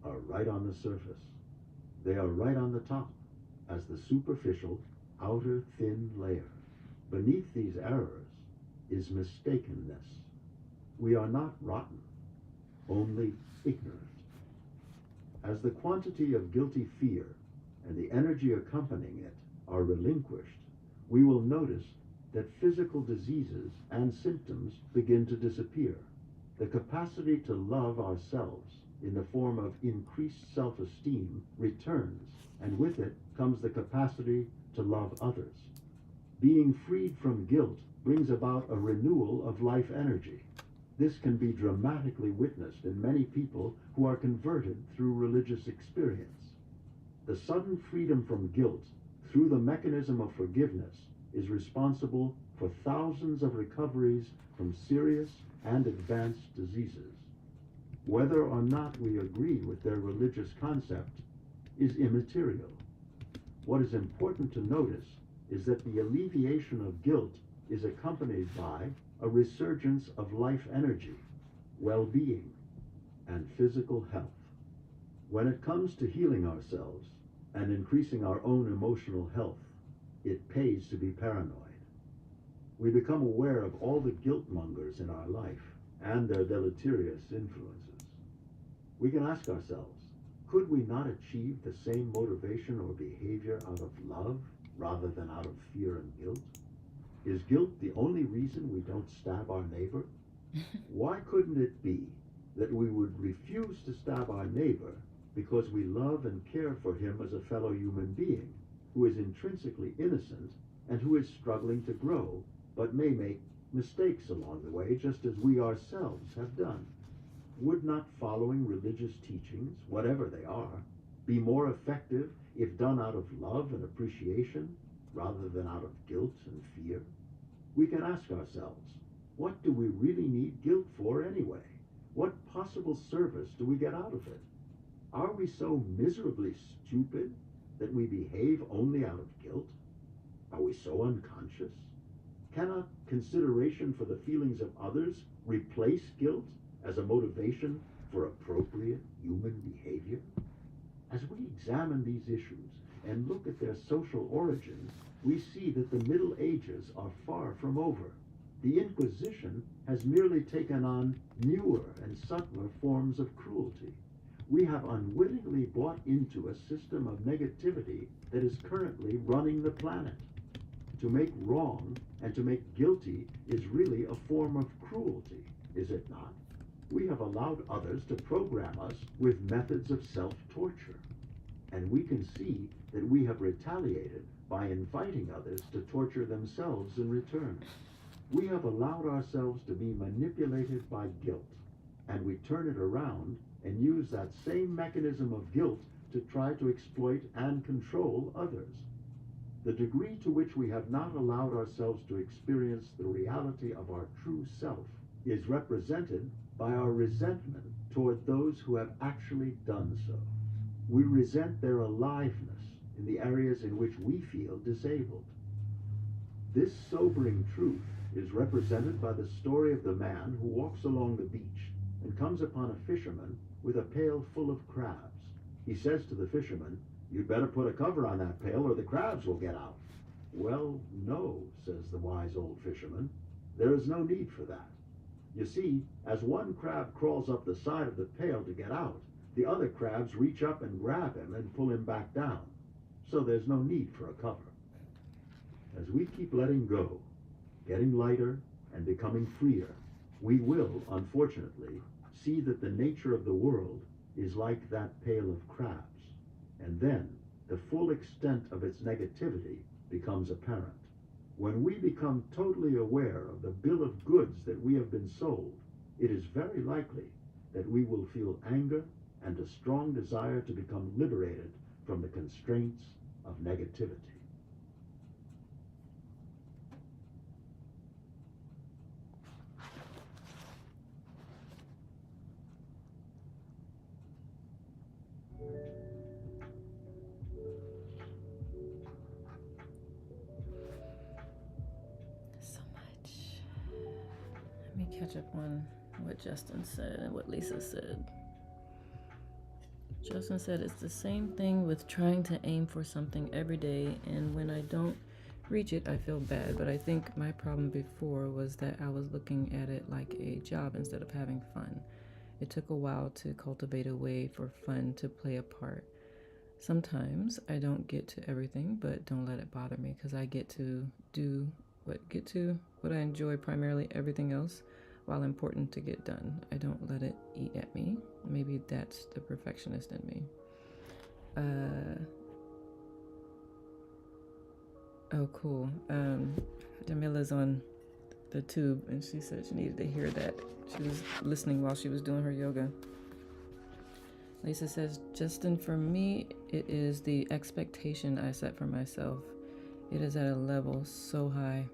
are right on the surface. They are right on the top, as the superficial, outer thin layer. Beneath these errors is mistakenness. We are not rotten, only ignorant. As the quantity of guilty fear and the energy accompanying it are relinquished, we will notice that physical diseases and symptoms begin to disappear, The capacity to love ourselves in the form of increased self-esteem returns, and with it comes the capacity to love others. Being freed from guilt brings about a renewal of life energy. This can be dramatically witnessed in many people who are converted through religious experience. The sudden freedom from guilt through the mechanism of forgiveness is responsible for thousands of recoveries from serious and advanced diseases. Whether or not we agree with their religious concept is immaterial. What is important to notice is that the alleviation of guilt is accompanied by a resurgence of life energy, well-being, and physical health. When it comes to healing ourselves and increasing our own emotional health, it pays to be paranoid. We become aware of all the guilt mongers in our life and their deleterious influences. We can ask ourselves, could we not achieve the same motivation or behavior out of love rather than out of fear and guilt? Is guilt the only reason we don't stab our neighbor? Why couldn't it be that we would refuse to stab our neighbor because we love and care for him as a fellow human being who is intrinsically innocent and who is struggling to grow, but may make mistakes along the way, just as we ourselves have done? Would not following religious teachings, whatever they are, be more effective if done out of love and appreciation rather than out of guilt and fear? We can ask ourselves, what do we really need guilt for anyway? What possible service do we get out of it? Are we so miserably stupid that we behave only out of guilt? Are we so unconscious? Cannot consideration for the feelings of others replace guilt as a motivation for appropriate human behavior? As we examine these issues and look at their social origins, we see that the Middle Ages are far from over. The Inquisition has merely taken on newer and subtler forms of cruelty. We have unwittingly bought into a system of negativity that is currently running the planet. To make wrong and to make guilty is really a form of cruelty, is it not? We have allowed others to program us with methods of self-torture. And we can see that we have retaliated by inviting others to torture themselves in return. We have allowed ourselves to be manipulated by guilt, and we turn it around and use that same mechanism of guilt to try to exploit and control others. The degree to which we have not allowed ourselves to experience the reality of our true self is represented by our resentment toward those who have actually done so. We resent their aliveness in the areas in which we feel disabled. This sobering truth is represented by the story of the man who walks along the beach and comes upon a fisherman with a pail full of crabs. He says to the fisherman, "You'd better put a cover on that pail or the crabs will get out." "Well, no," says the wise old fisherman. "There is no need for that. You see, as one crab crawls up the side of the pail to get out, the other crabs reach up and grab him and pull him back down. So there's no need for a cover." As we keep letting go, getting lighter, and becoming freer, we will, unfortunately, see that the nature of the world is like that pail of crabs. And then the full extent of its negativity becomes apparent. When we become totally aware of the bill of goods that we have been sold, it is very likely that we will feel anger and a strong desire to become liberated from the constraints of negativity. So much. Let me catch up on what Justin said and what Lisa said. Justin said it's the same thing with trying to aim for something every day, and when I don't reach it, I feel bad. But I think my problem before was that I was looking at it like a job instead of having fun. It took a while to cultivate a way for fun to play a part. Sometimes I don't get to everything, but don't let it bother me because I get to do what I enjoy primarily. Everything else while important to get done. I don't let it eat at me. Maybe that's the perfectionist in me. Oh, cool. Jamila's on the tube, and she said she needed to hear that. She was listening while she was doing her yoga. Lisa says, Justin, for me, it is the expectation I set for myself. It is at a level so high.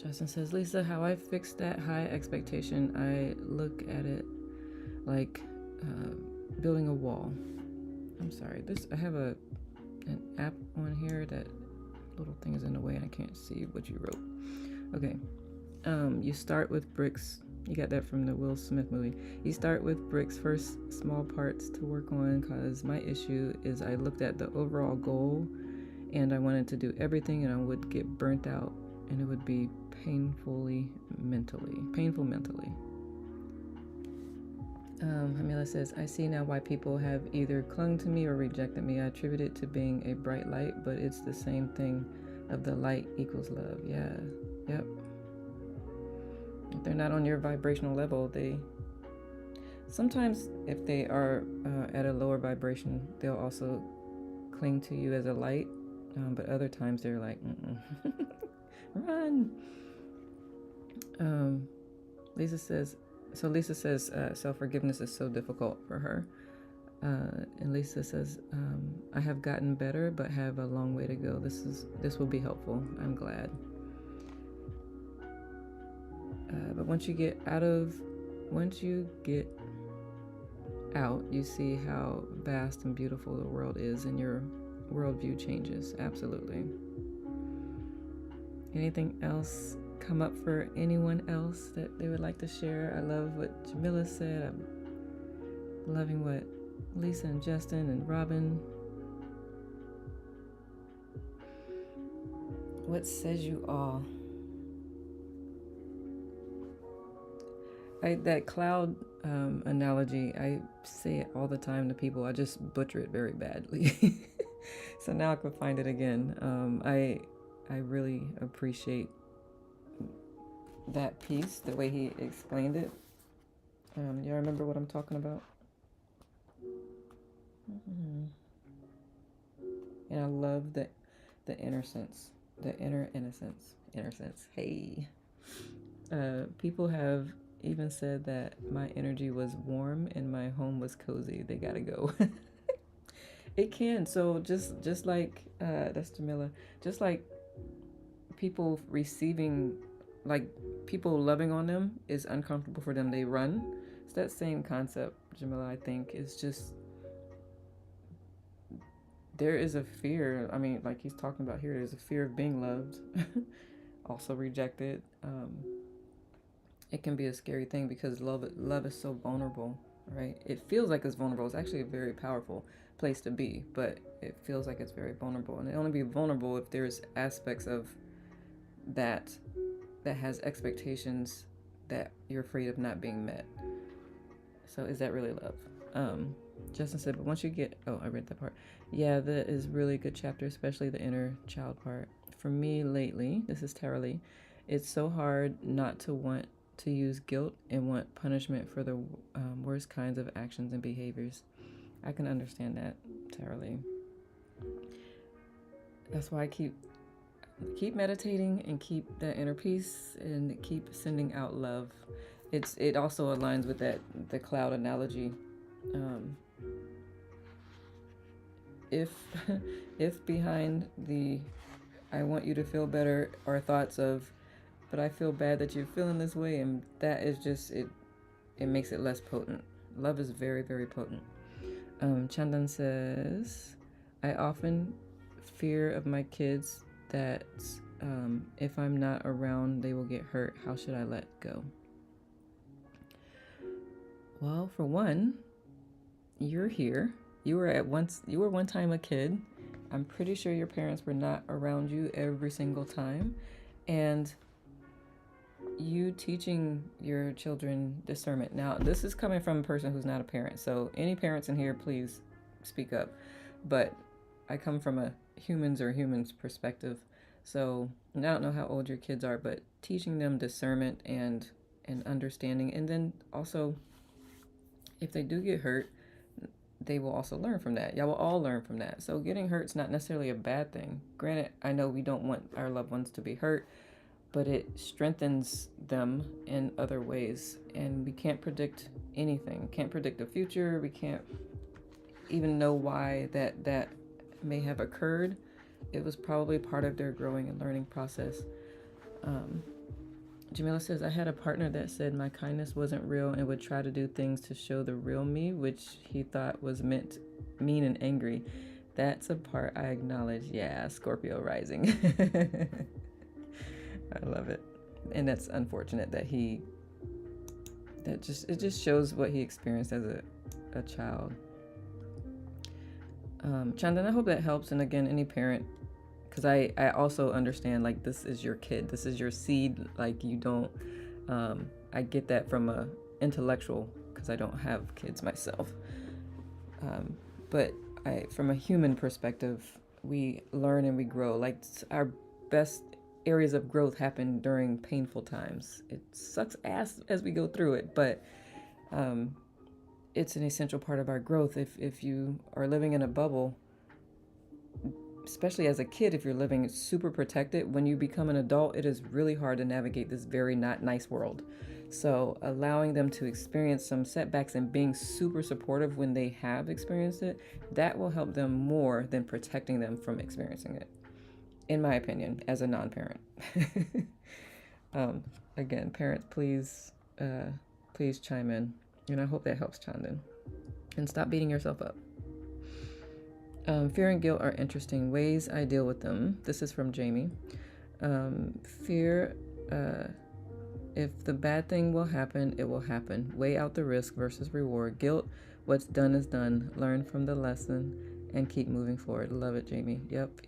Justin says, Lisa, how I fix that high expectation, I look at it like building a wall. I'm sorry, I have an app on here that little thing is in the way and I can't see what you wrote. Okay. You start with bricks. You got that from the Will Smith movie. You start with bricks, first small parts to work on, because my issue is I looked at the overall goal and I wanted to do everything and I would get burnt out and it would be painful mentally. Hamila says, I see now why people have either clung to me or rejected me. I attribute it to being a bright light, but it's the same thing of the light equals love. Yeah, yep. If they're not on your vibrational level, sometimes if they are at a lower vibration, they'll also cling to you as a light, but other times they're like, run. Lisa says, self-forgiveness is so difficult for her. And Lisa says, I have gotten better, but have a long way to go. This will be helpful. I'm glad. But once you get out, you see how vast and beautiful the world is, and your worldview changes. Absolutely. Anything else come up for anyone else that they would like to share? I love what Jamila said. I'm loving what Lisa and Justin and Robin. What says you all? That cloud analogy, I say it all the time to people. I just butcher it very badly. So now I can find it again. I really appreciate that piece, the way he explained it. Y'all remember what I'm talking about? And I love the inner sense, the inner innocence. Hey. People have even said that my energy was warm and my home was cozy. They gotta go. It can. So just like that's Jamila. Just like people receiving, like people loving on them is uncomfortable for them. They run. It's that same concept, Jamila. I think it's just there is a fear. I mean, like he's talking about here, there's a fear of being loved, also rejected. It can be a scary thing because love is so vulnerable, right? It feels like it's vulnerable. It's actually a very powerful place to be, but it feels like it's very vulnerable. And it only be vulnerable if there's aspects of that has expectations that you're afraid of not being met. So is that really love? Justin said, but once you get, I read that part. Yeah, that is really a good chapter, especially the inner child part. For me lately, this is Tara Lee, it's so hard not to want to use guilt and want punishment for the worst kinds of actions and behaviors. I can understand that, Tara Lee. That's why I keep meditating and keep that inner peace and keep sending out love. It also aligns with the cloud analogy. If behind the I want you to feel better are thoughts of, but I feel bad that you're feeling this way, and that is just it makes it less potent. Love is very, very potent. Chandan says, I often fear of my kids that if I'm not around, they will get hurt. How should I let go? Well, for one, you're here. You were one time a kid. I'm pretty sure your parents were not around you every single time. And you teaching your children discernment. Now, this is coming from a person who's not a parent. So any parents in here, please speak up. But I come from a humans perspective. So and I don't know how old your kids are, but teaching them discernment and understanding, and then also if they do get hurt, they will also learn from that. Y'all will all learn from that. So getting hurt's not necessarily a bad thing. Granted, I know we don't want our loved ones to be hurt, but it strengthens them in other ways. And we can't predict anything. Can't predict the future. We can't even know why that may have occurred. It was probably part of their growing and learning process. Jamila says, I had a partner that said my kindness wasn't real and would try to do things to show the real me, which he thought was meant mean and angry. That's a part I acknowledge. Yeah, Scorpio rising. I love it. And that's unfortunate that it just shows what he experienced as a child. Chandan, I hope that helps. And again, any parent, because I also understand, like, this is your kid, this is your seed. Like, you don't, I get that from a intellectual, because I don't have kids myself. But from a human perspective, we learn and we grow. Like, our best areas of growth happen during painful times. It sucks ass as we go through it, but it's an essential part of our growth. If you are living in a bubble, especially as a kid, if you're living super protected, when you become an adult, it is really hard to navigate this very not nice world. So allowing them to experience some setbacks and being super supportive when they have experienced it, that will help them more than protecting them from experiencing it, in my opinion, as a non-parent. Again, parents, please chime in. And I hope that helps, Chandan. And stop beating yourself up. Fear and guilt are interesting ways I deal with them. This is from Jamie. Fear, if the bad thing will happen, it will happen. Weigh out the risk versus reward. Guilt, what's done is done. Learn from the lesson and keep moving forward. Love it, Jamie. Yep.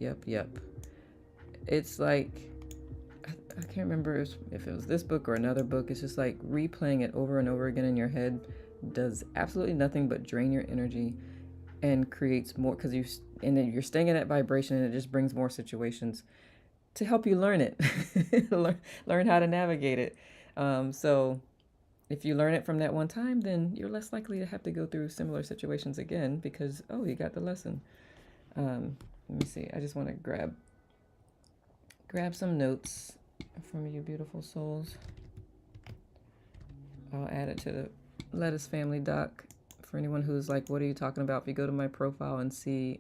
It's like, I can't remember if it was this book or another book. It's just like replaying it over and over again in your head does absolutely nothing but drain your energy and creates more, because then you're staying in that vibration, and it just brings more situations to help you learn it. learn how to navigate it. So if you learn it from that one time, then you're less likely to have to go through similar situations again, because you got the lesson. Let me see, I just want to grab some notes from you beautiful souls. I'll add it to the Lettuce Family doc. For anyone who's like, what are you talking about? If you go to my profile and see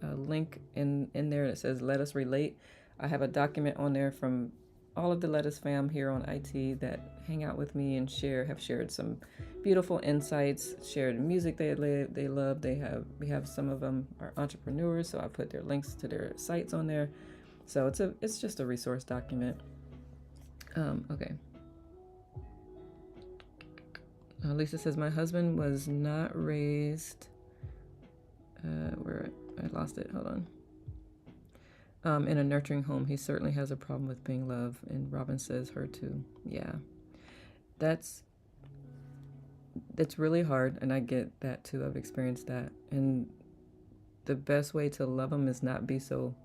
a link in there that says Let Us Relate, I have a document on there from all of the Lettuce fam here on IT that hang out with me and have shared some beautiful insights, shared music they love. We have some of them are entrepreneurs, so I put their links to their sites on there. So it's just a resource document. Okay. Lisa says, my husband was not raised, where I lost it, hold on. In a nurturing home. He certainly has a problem with being loved. And Robin says her too. Yeah. That's really hard. And I get that too. I've experienced that. And the best way to love him is not be so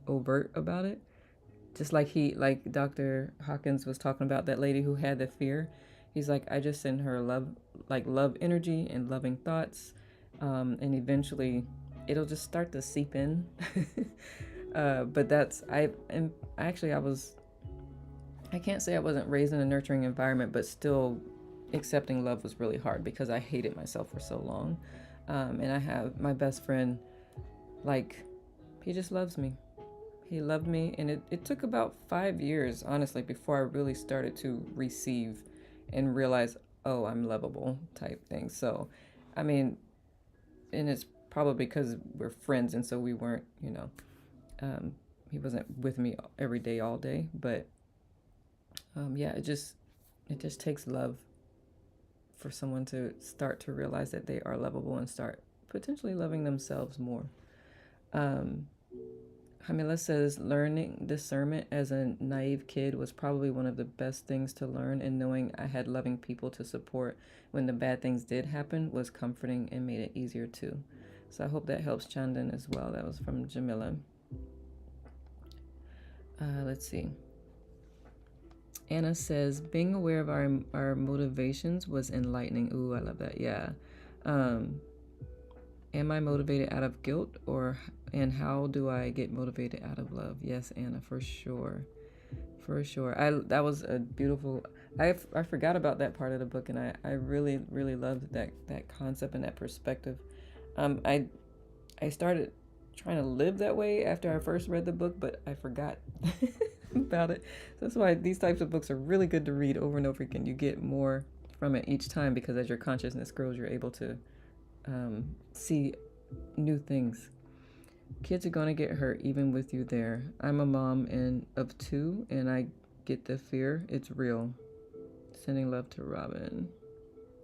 overt about it. Just like Dr. Hawkins was talking about, that lady who had the fear. He's like, I just send her love energy and loving thoughts. And eventually it'll just start to seep in. But I can't say I wasn't raised in a nurturing environment, but still accepting love was really hard because I hated myself for so long. And I have my best friend, like, he just loves me. He loved me. And it took about 5 years, honestly, before I really started to receive and realize, oh, I'm lovable type thing. So, I mean, and it's probably because we're friends. And so we weren't, he wasn't with me every day, all day. But yeah, it just takes love for someone to start to realize that they are lovable and start potentially loving themselves more. Hamila says, learning discernment as a naive kid was probably one of the best things to learn, and knowing I had loving people to support when the bad things did happen was comforting and made it easier too. So I hope that helps Chandan as well. That was from Jamila. Let's see. Anna says, being aware of our motivations was enlightening. Ooh, I love that. Yeah. Um, am I motivated out of guilt and how do I get motivated out of love? Yes, Anna, for sure. For sure. That was a beautiful. I forgot about that part of the book, and I really really loved that concept and that perspective. I started trying to live that way after I first read the book, but I forgot about it. So that's why these types of books are really good to read over and over again. You get more from it each time because as your consciousness grows, you're able to see new things. Kids are going to get hurt even with you there. I'm a mom of 2, and I get the fear. It's real. Sending love to Robin.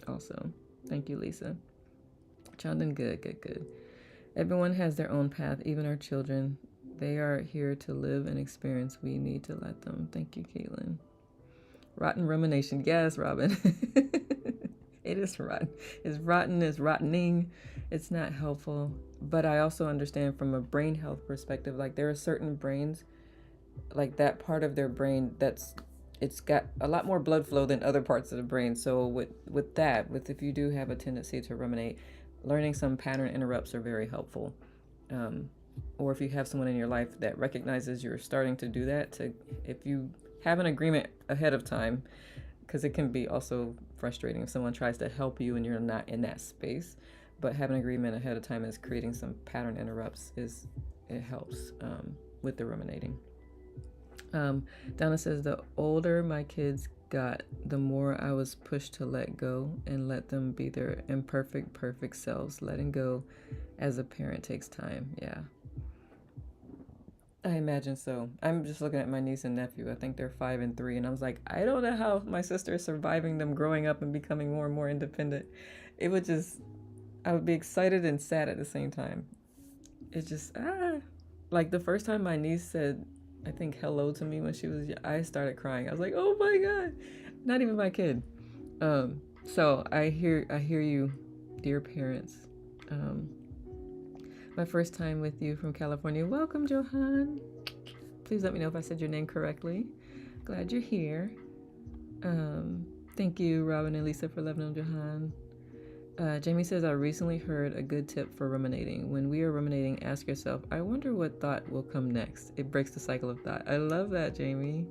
Also, thank you, Lisa. Chandan, good. Everyone has their own path, even our children. They are here to live and experience. We need to let them. Thank you, Caitlin. Rotten rumination. Yes, Robin. It is rotten. It's rotten. It's rottening. It's not helpful. But I also understand from a brain health perspective, like there are certain brains, like that part of their brain it's got a lot more blood flow than other parts of the brain. So with if you do have a tendency to ruminate, learning some pattern interrupts are very helpful. Or if you have someone in your life that recognizes you're starting to do that, if you have an agreement ahead of time, because it can be also frustrating if someone tries to help you and you're not in that space. But having an agreement ahead of time is creating some pattern interrupts it helps with the ruminating. Donna says, the older my kids got, the more I was pushed to let go and let them be their imperfect, perfect selves. Letting go as a parent takes time. Yeah. I imagine so. I'm just looking at my niece and nephew. I think they're 5 and 3, and I was like, I don't know how my sister is surviving them growing up and becoming more and more independent. I would be excited and sad at the same time. It's just like the first time my niece said, I think hello to me when she was young, I started crying. I was like, oh my god, not even my kid. So I hear you, dear parents. My first time with you from California. Welcome, Johan. Please let me know if I said your name correctly. Glad you're here. Thank you, Robin and Lisa, for loving on Johan. Jamie says, I recently heard a good tip for ruminating. When we are ruminating, ask yourself, I wonder what thought will come next. It breaks the cycle of thought. I love that, Jamie.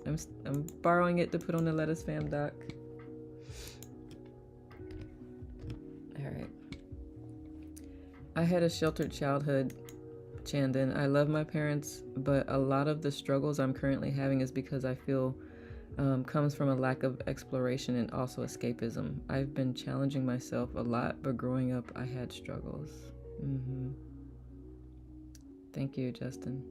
I'm borrowing it to put on the Lettuce Fam doc. All right. I had a sheltered childhood, Chandan. I love my parents, but a lot of the struggles I'm currently having is because I feel comes from a lack of exploration and also escapism. I've been challenging myself a lot, but growing up, I had struggles. Thank you, Justin.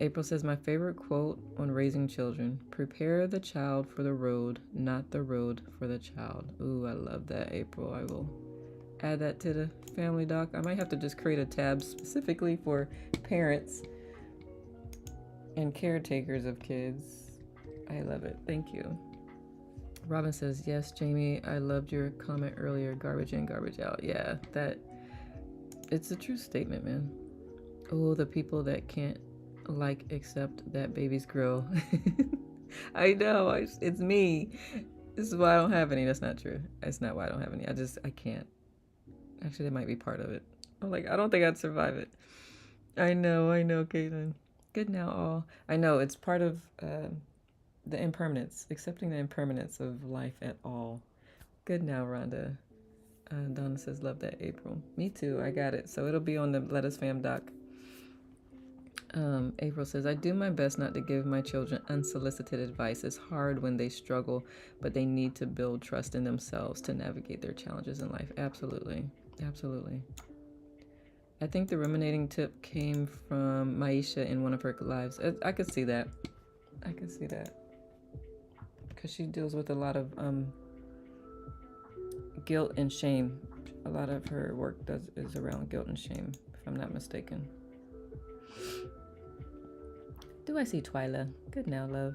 April says, my favorite quote on raising children: prepare the child for the road, not the road for the child. Ooh, I love that, April. I will add that to the family doc. I might have to just create a tab specifically for parents and caretakers of kids. I love it. Thank you. Robin says, yes, Jamie, I loved your comment earlier. Garbage in, garbage out. Yeah, it's a true statement, man. Oh, the people that can't accept that babies grow. I know. It's me. This is why I don't have any. That's not true. That's not why I don't have any. I can't. Actually, that might be part of it. I'm like, I don't think I'd survive it. I know, Caitlin. Good now, all. I know, it's part of the impermanence, accepting the impermanence of life at all. Good now, Rhonda. Donna says, love that, April. Me too, I got it. So it'll be on the Lettuce Fam doc. April says, I do my best not to give my children unsolicited advice. It's hard when they struggle, but they need to build trust in themselves to navigate their challenges in life. Absolutely. I think the ruminating tip came from Maisha in one of her lives. I could see that. Because she deals with a lot of guilt and shame. A lot of her work is around guilt and shame, if I'm not mistaken. Do I see Twyla? Good now, love.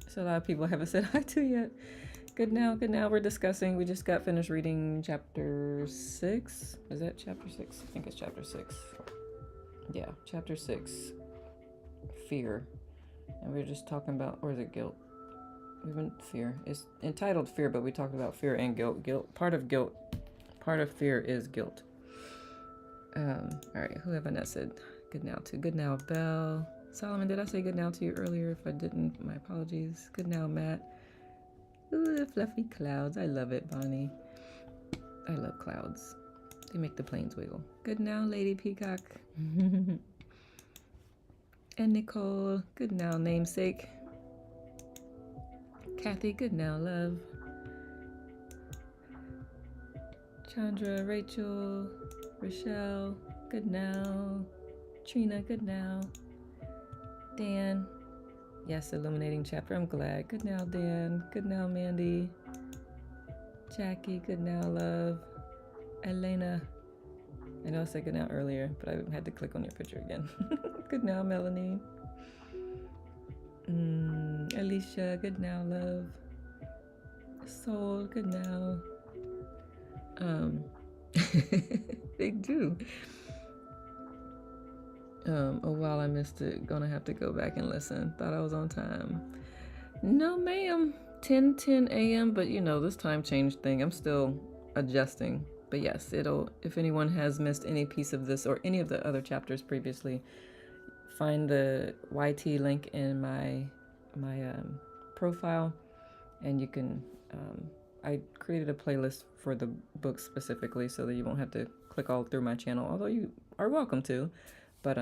So a lot of people haven't said hi to yet. Good now. We're discussing. We just got finished reading chapter 6. Is that chapter 6? I think it's chapter 6. Yeah, chapter 6. fear. And we were just talking about, or is it guilt? We've been fear. It's entitled fear, but we talked about fear and guilt. Part of fear is guilt. All right, who have I not said good now to? Good now, Belle. Solomon, did I say good now to you earlier? If I didn't, my apologies. Good now, Matt. Ooh, fluffy clouds. I love it, Bonnie. I love clouds. They make the planes wiggle. Good now, Lady Peacock. And Nicole. Good now, namesake. Kathy, good now, love. Chandra, Rachel, Rochelle, good now. Trina, good now. Dan, yes, illuminating chapter. I'm glad. Good now, Dan. Good now, Mandy. Jackie, good now, love. Elena, I know I said good now earlier, but I had to click on your picture again. Good now, Melanie. Alicia, good now, love. Soul, good now. They do. Oh, wow, I missed it. Gonna have to go back and listen. Thought I was on time. No, ma'am. 10 a.m., but you know, this time change thing, I'm still adjusting. But yes, it'll, if anyone has missed any piece of this or any of the other chapters previously, find the YT link in my profile, and you can, I created a playlist for the book specifically so that you won't have to click all through my channel, although you are welcome to, but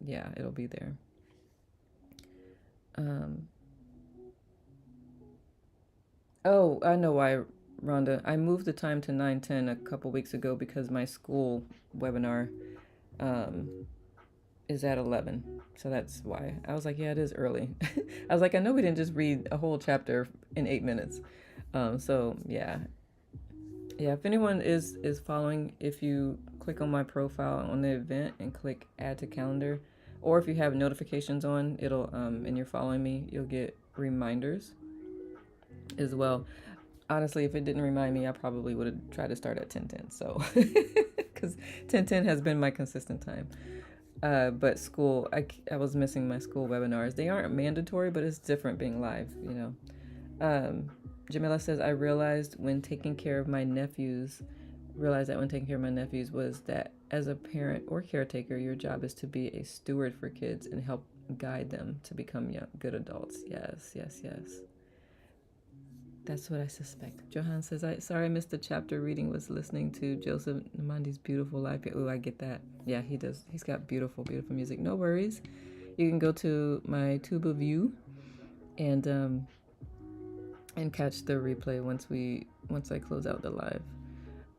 yeah, it'll be there. Oh, I know why, Rhonda. I moved the time to 9:10 a couple weeks ago because my school webinar is at 11. So that's why. I was like, yeah, it is early. I was like, I know we didn't just read a whole chapter in 8 minutes. So yeah. Yeah, if anyone is following, if you click on my profile on the event and click add to calendar, or if you have notifications on, it'll and you're following me, you'll get reminders as well. Honestly, if it didn't remind me, I probably would have tried to start at 10:10. So, because 10:10 has been my consistent time. But school, I was missing my school webinars. They aren't mandatory, but it's different being live, you know. Jamila says, I realized that when taking care of my nephews was that as a parent or caretaker, your job is to be a steward for kids and help guide them to become good adults. Yes, yes, yes. That's what I suspect. Johan says, sorry I missed the chapter reading, was listening to Joseph Namandi's beautiful live. Oh, I get that. Yeah, he does. He's got beautiful, beautiful music. No worries. You can go to my Tuba View and catch the replay once I close out the live.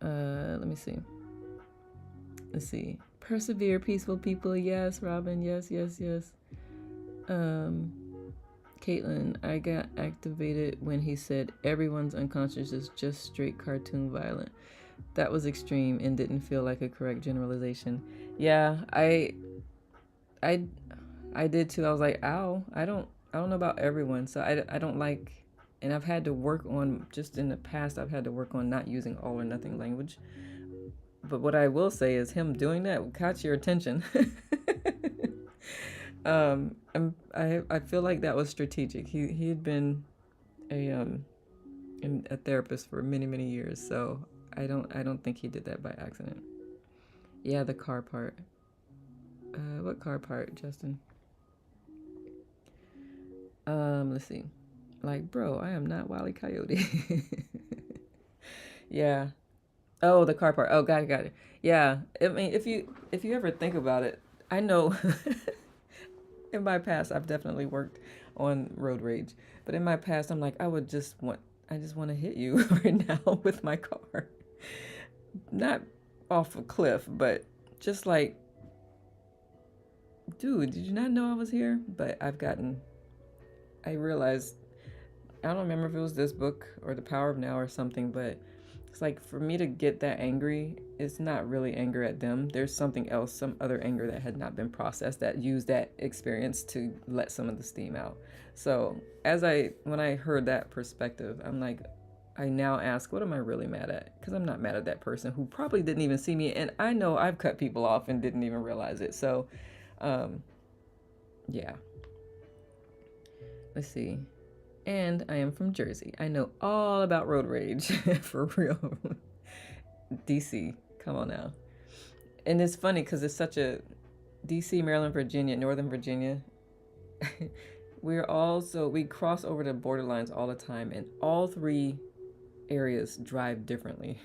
Let me see. Let's see. Persevere, peaceful people. Yes, Robin. Yes, yes, yes. Caitlin, I got activated when he said everyone's unconscious is just straight cartoon violent. That was extreme and didn't feel like a correct generalization. Yeah, I did too. I was like, ow. I don't know about everyone. So I don't like, and I've had to work on, just in the past, I've had to work on not using all or nothing language. But what I will say is him doing that caught your attention. I feel like that was strategic. He had been a therapist for many years, so I don't think he did that by accident. Yeah, the car part. What car part, Justin? Let's see. Like, bro, I am not Wile E. Coyote. Yeah. Oh, the car part. Oh, got it. Yeah. I mean, if you ever think about it, I know in my past I've definitely worked on road rage, but in my past I'm like, I just want to hit you right now with my car. Not off a cliff, but just like, dude, did you not know I was here? But I realized, I don't remember if it was this book or The Power of Now or something, but it's like, for me to get that angry, it's not really anger at them. There's something else, some other anger that had not been processed, that used that experience to let some of the steam out. So when I heard that perspective, I'm like, I now ask, what am I really mad at? Because I'm not mad at that person who probably didn't even see me. And I know I've cut people off and didn't even realize it. So, Yeah. Let's see. And I am from Jersey. I know all about road rage for real. DC, come on now. And it's funny because it's such a DC, Maryland, Virginia, Northern Virginia. We cross over the borderlines all the time, and all three areas drive differently.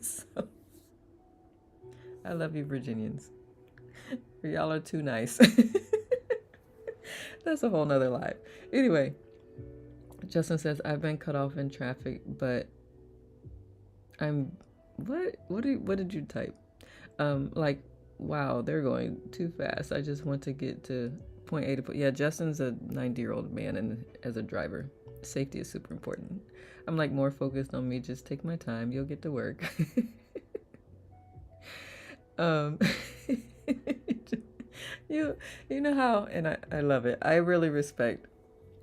So I love you, Virginians. Y'all are too nice. That's a whole nother life. Anyway, Justin says, I've been cut off in traffic, but I'm what did you type? Like, wow, they're going too fast. I just want to get to point A to point. Yeah, Justin's a 90-year-old man, and as a driver, safety is super important. I'm like more focused on me. Just take my time. You'll get to work. um, you know how, and I love it. I really respect.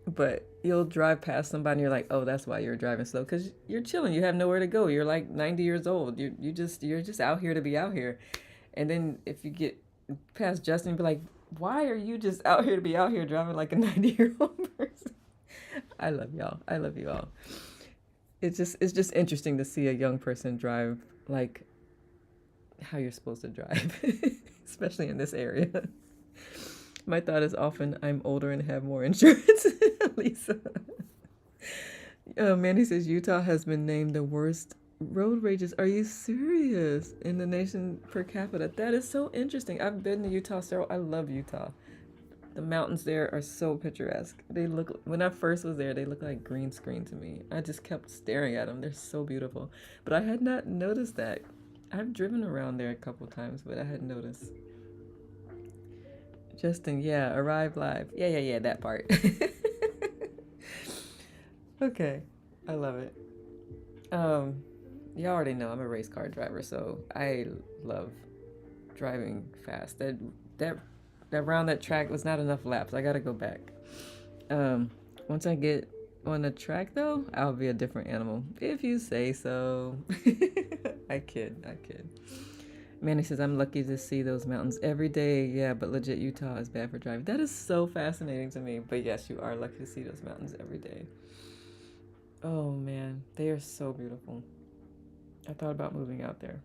But you'll drive past somebody and you're like, oh, that's why you're driving slow, because you're chilling. You have nowhere to go. You're like 90 years old. You're just out here to be out here. And then if you get past Justin, be like, why are you just out here to be out here driving like a 90-year-old person? I love y'all. I love you all. It's just interesting to see a young person drive like how you're supposed to drive, especially in this area. My thought is often I'm older and have more insurance. Lisa. Mandy says Utah has been named the worst road rages. Are you serious? In the nation per capita. That is so interesting. I've been to Utah I love Utah. The mountains there are so picturesque. When I first was there, they look like green screen to me. I just kept staring at them. They're so beautiful. But I had not noticed that. I've driven around there a couple times, but I hadn't noticed. Justin, yeah, arrive live. Yeah, that part. Okay, I love it. You already know I'm a race car driver, so I love driving fast. That round that track was not enough laps. I gotta go back. Once I get on the track though, I'll be a different animal. If you say so. I kid. Manny says, I'm lucky to see those mountains every day. Yeah, but legit, Utah is bad for driving. That is so fascinating to me. But yes, you are lucky to see those mountains every day. Oh, man. They are so beautiful. I thought about moving out there.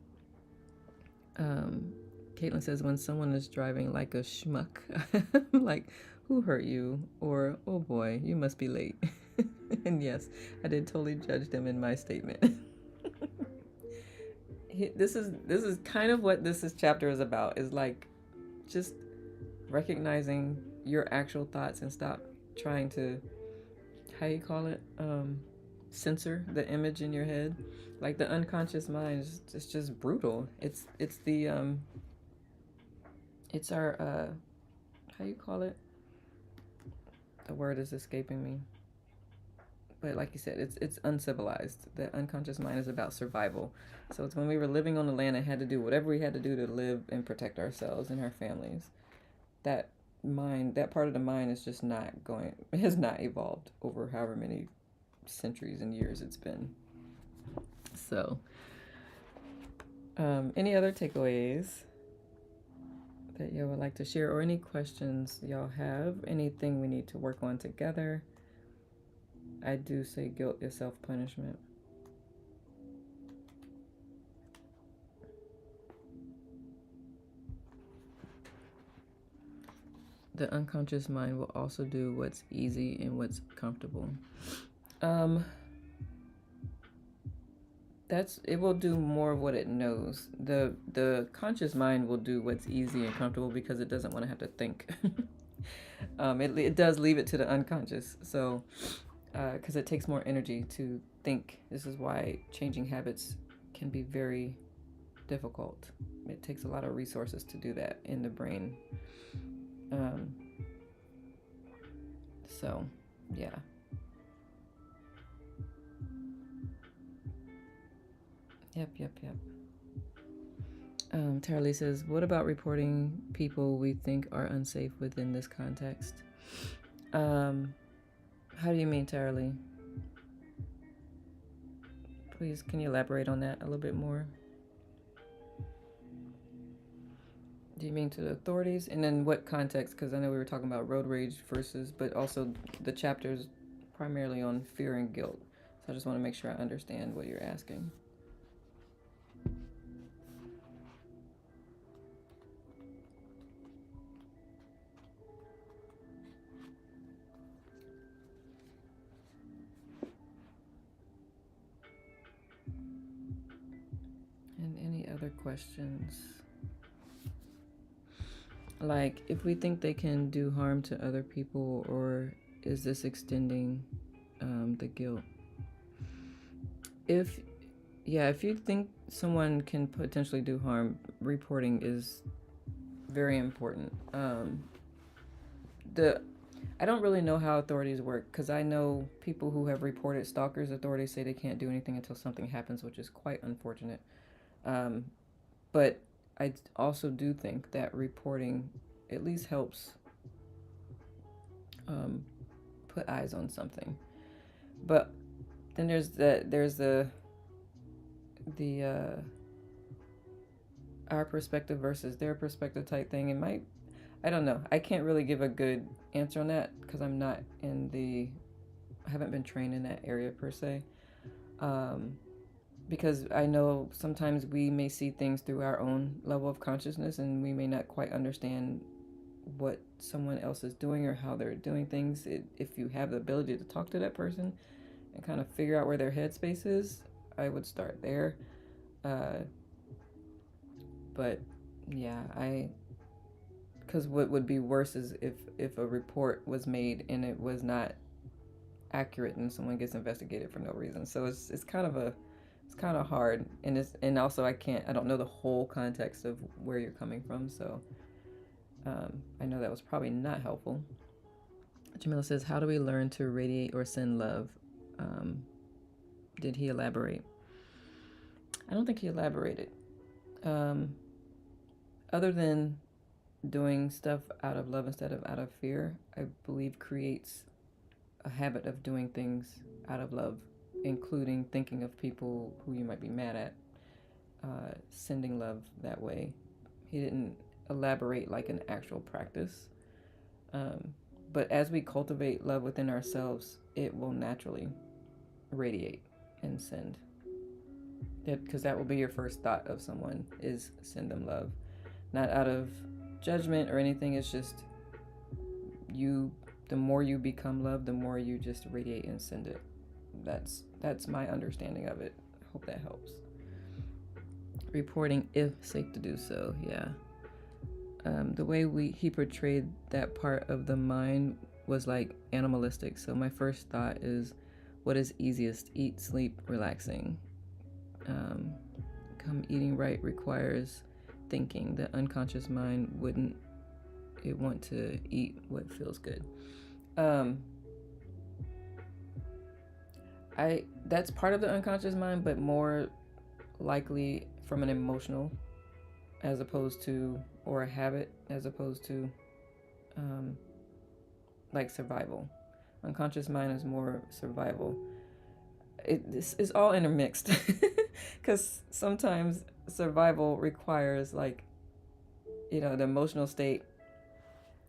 Caitlin says, when someone is driving like a schmuck, I'm like, who hurt you? Or, oh boy, you must be late. And yes, I did totally judge them in my statement. This is kind of what this chapter is about, is like just recognizing your actual thoughts and stop trying to, how you call it, censor the image in your head. Like the unconscious mind is just brutal. It's our how you call it, the word is escaping me, but like you said, it's uncivilized. The unconscious mind is about survival. So it's when we were living on the land and had to do whatever we had to do to live and protect ourselves and our families. That part of the mind is just has not evolved over however many centuries and years it's been. So, any other takeaways that y'all would like to share, or any questions y'all have? Anything we need to work on together? I do say guilt is self-punishment. The unconscious mind will also do what's easy and what's comfortable. It will do more of what it knows. The conscious mind will do what's easy and comfortable because it doesn't want to have to think. It does leave it to the unconscious. So, because it takes more energy to think. This is why changing habits can be very difficult. It takes a lot of resources to do that in the brain. So, yeah. Yep. Tara Lee says, what about reporting people we think are unsafe within this context? How do you mean, Tara Lee? Please, can you elaborate on that a little bit more? Do you mean to the authorities? And then what context? Because I know we were talking about road rage versus, but also the chapters primarily on fear and guilt. So I just want to make sure I understand what you're asking. And any other questions? Like, if we think they can do harm to other people, or is this extending the guilt? If you think someone can potentially do harm, reporting is very important. The I don't really know how authorities work, because I know people who have reported stalkers. Authorities say they can't do anything until something happens, which is quite unfortunate. Um, but I also do think that reporting at least helps um, put eyes on something. But then there's the our perspective versus their perspective type thing. It might, I don't know. I can't really give a good answer on that because I haven't been trained in that area per se. Because I know sometimes we may see things through our own level of consciousness, and we may not quite understand what someone else is doing or how they're doing things. If you have the ability to talk to that person and kind of figure out where their headspace is, I would start there. But yeah, because what would be worse is if a report was made and it was not accurate and someone gets investigated for no reason. So it's kind of hard, and also I don't know the whole context of where you're coming from. So I know that was probably not helpful. Jamila says, how do we learn to radiate or send love? Did he elaborate? I don't think he elaborated. Other than doing stuff out of love instead of out of fear, I believe creates a habit of doing things out of love, including thinking of people who you might be mad at, sending love that way. He didn't elaborate like an actual practice. But as we cultivate love within ourselves, it will naturally radiate and send. Because that will be your first thought of someone, is send them love. Not out of judgment or anything. It's just you. The more you become love, the more you just radiate and send it. That's my understanding of it. I hope that helps. Reporting, if safe to do so. Yeah. The way he portrayed that part of the mind was like animalistic. So my first thought is, what is easiest? Eat, sleep, relaxing. Eating right requires thinking. The unconscious mind wouldn't want to eat what feels good. That's part of the unconscious mind, but more likely from an emotional, as opposed to, or a habit, as opposed to like survival. Unconscious mind is more survival. This is all intermixed because sometimes survival requires, like, the emotional state.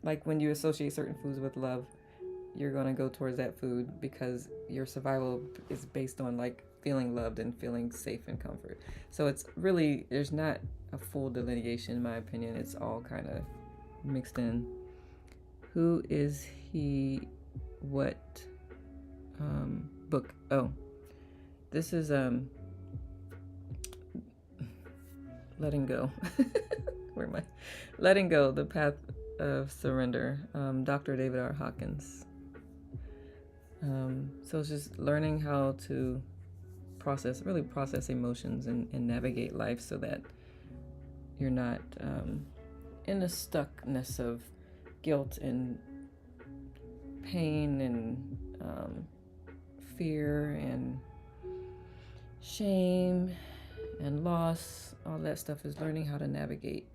Like when you associate certain foods with love, you're going to go towards that food because your survival is based on like feeling loved and feeling safe and comfort. So it's really, there's not a full delineation in my opinion. It's all kind of mixed in. Who is he? What book? Oh, this is Letting Go. Where am I? Letting Go, The Path of Surrender. Dr. David R. Hawkins. So it's just learning how to process emotions and navigate life so that you're not in the stuckness of guilt and pain and fear and shame and loss. All that stuff is learning how to navigate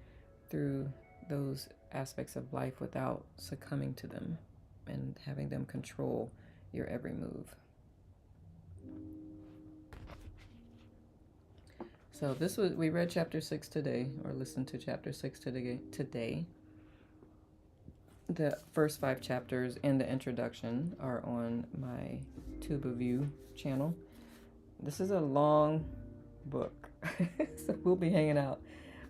through those aspects of life without succumbing to them and having them control your every move. So we read chapter 6 today, or listened to chapter 6 today. The first 5 chapters and the introduction are on my Tube of You channel. This is a long book, so we'll be hanging out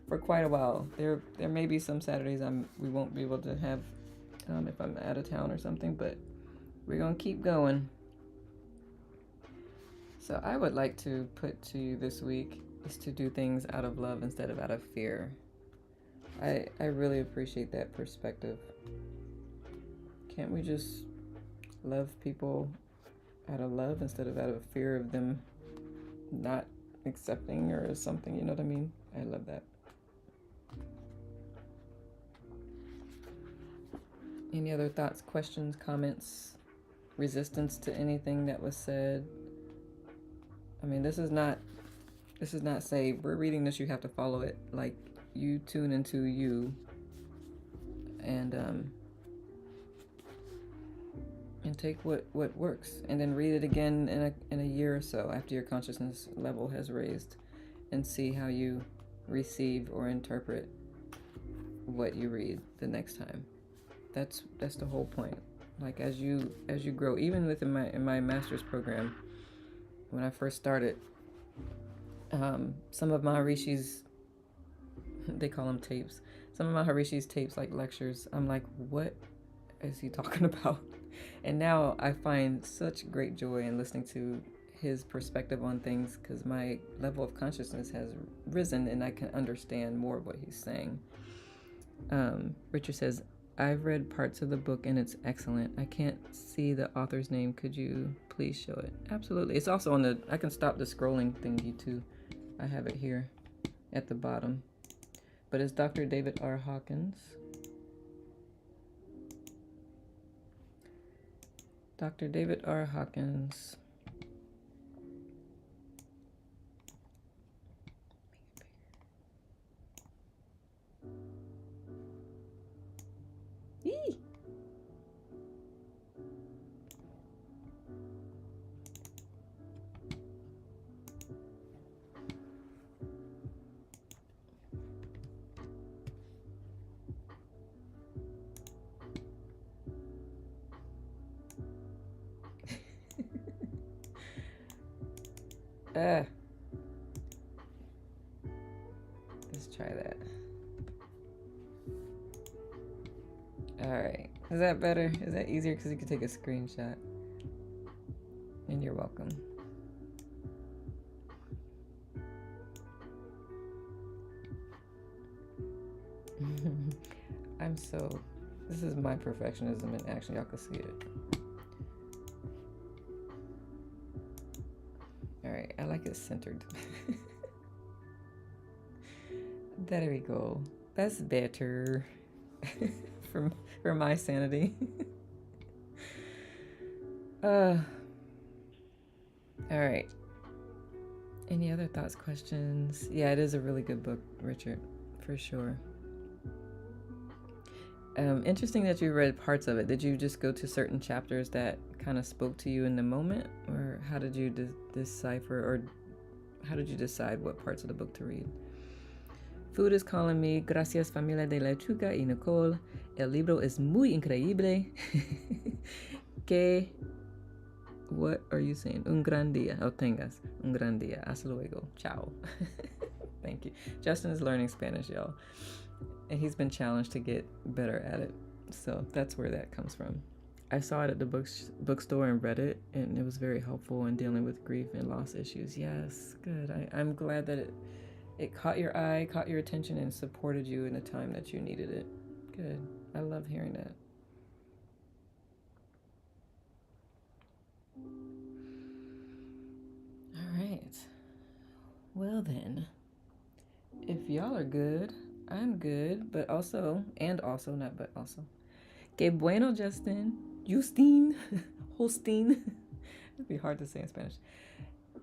for quite a while. There may be some Saturdays we won't be able to have if I'm out of town or something, but we're gonna keep going. So I would like to put to you this week is to do things out of love instead of out of fear. I really appreciate that perspective. Can't we just love people out of love instead of out of fear of them not accepting or something? You know what I mean? I love that. Any other thoughts, questions, comments, resistance to anything that was said? I mean, this is not say we're reading this, you have to follow it. Like, you tune into you and take what works, and then read it again in a year or so after your consciousness level has raised, and see how you receive or interpret what you read the next time. That's the whole point. Like, as you grow, even within my master's program, when I first started, some of Maharishi's, they call them tapes, some of Maharishi's tapes, like lectures, I'm like, what is he talking about? And now I find such great joy in listening to his perspective on things, because my level of consciousness has risen and I can understand more of what he's saying. Richard says, I've read parts of the book and it's excellent. I can't see the author's name. Could you please show it? Absolutely. It's also on I can stop the scrolling thingy too. I have it here at the bottom. But it's Dr. David R. Hawkins. Dr. David R. Hawkins. Eee! Let's try that. Alright. Is that better? Is that easier? Because you can take a screenshot. And you're welcome. This is my perfectionism in action. Y'all can see it. Alright, I like it centered. There we go. That's better. for my sanity. Alright. Any other thoughts, questions? Yeah, it is a really good book, Richard, for sure. Interesting that you read parts of it. Did you just go to certain chapters that kind of spoke to you in the moment, or how did you decipher, or how did you decide what parts of the book to read? Food is calling me. Gracias, familia de Lechuga y Nicole. El libro es muy increíble. What are you saying? Un gran día. Oh, tengas. Un gran día. Hasta luego. Ciao. Thank you. Justin is learning Spanish, y'all. And he's been challenged to get better at it. So that's where that comes from. I saw it at the bookstore and read it, and it was very helpful in dealing with grief and loss issues. Yes, good. I'm glad that it caught your eye, caught your attention, and supported you in the time that you needed it. Good. I love hearing that. All right. Well then, if y'all are good, I'm good, but also, not but also. Que bueno, Justine. Holstein. It'd be hard to say in Spanish.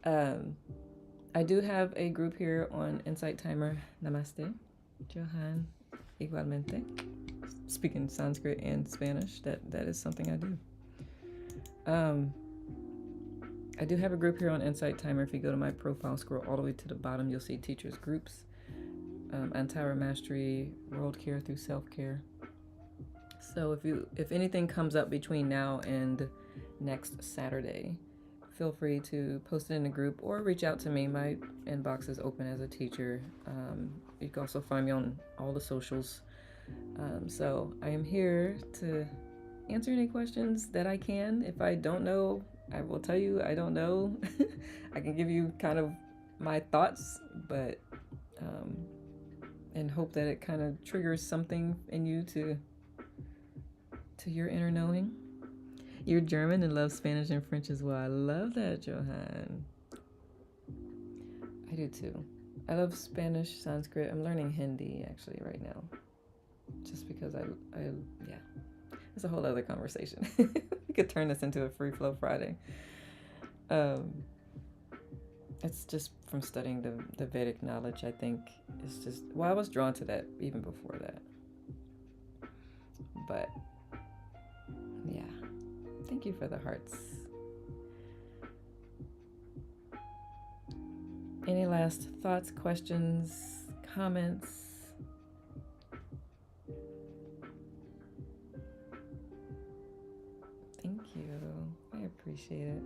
I do have a group here on Insight Timer. Namaste. Johan. Igualmente. Speaking Sanskrit and Spanish. That is something I do. I do have a group here on Insight Timer. If you go to my profile, scroll all the way to the bottom, you'll see teachers groups, Anti Mastery, World Care through Self Care. So if anything comes up between now and next Saturday, feel free to post it in the group or reach out to me. My inbox is open as a teacher. You can also find me on all the socials. So I am here to answer any questions that I can. If I don't know, I will tell you I don't know. I can give you kind of my thoughts, but and hope that it kind of triggers something in you to your inner knowing. You're German and love Spanish and French as well. I love that, Johan. I do too. I love Spanish, Sanskrit. I'm learning Hindi actually right now. Just because yeah. It's a whole other conversation. We could turn this into a free flow Friday. It's just from studying the Vedic knowledge, I think. It's just, well, I was drawn to that even before that. But, yeah. Thank you for the hearts. Any last thoughts, questions, comments? Thank you. I appreciate it.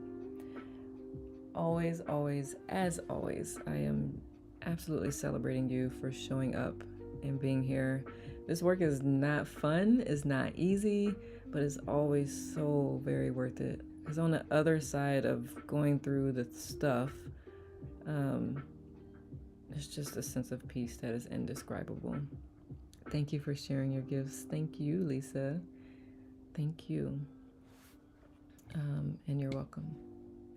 Always, always, as always, I am absolutely celebrating you for showing up and being here. This work is not fun, it's not easy, but it's always so very worth it. Because on the other side of going through the stuff, there's just a sense of peace that is indescribable. Thank you for sharing your gifts. Thank you, Lisa. Thank you. And you're welcome.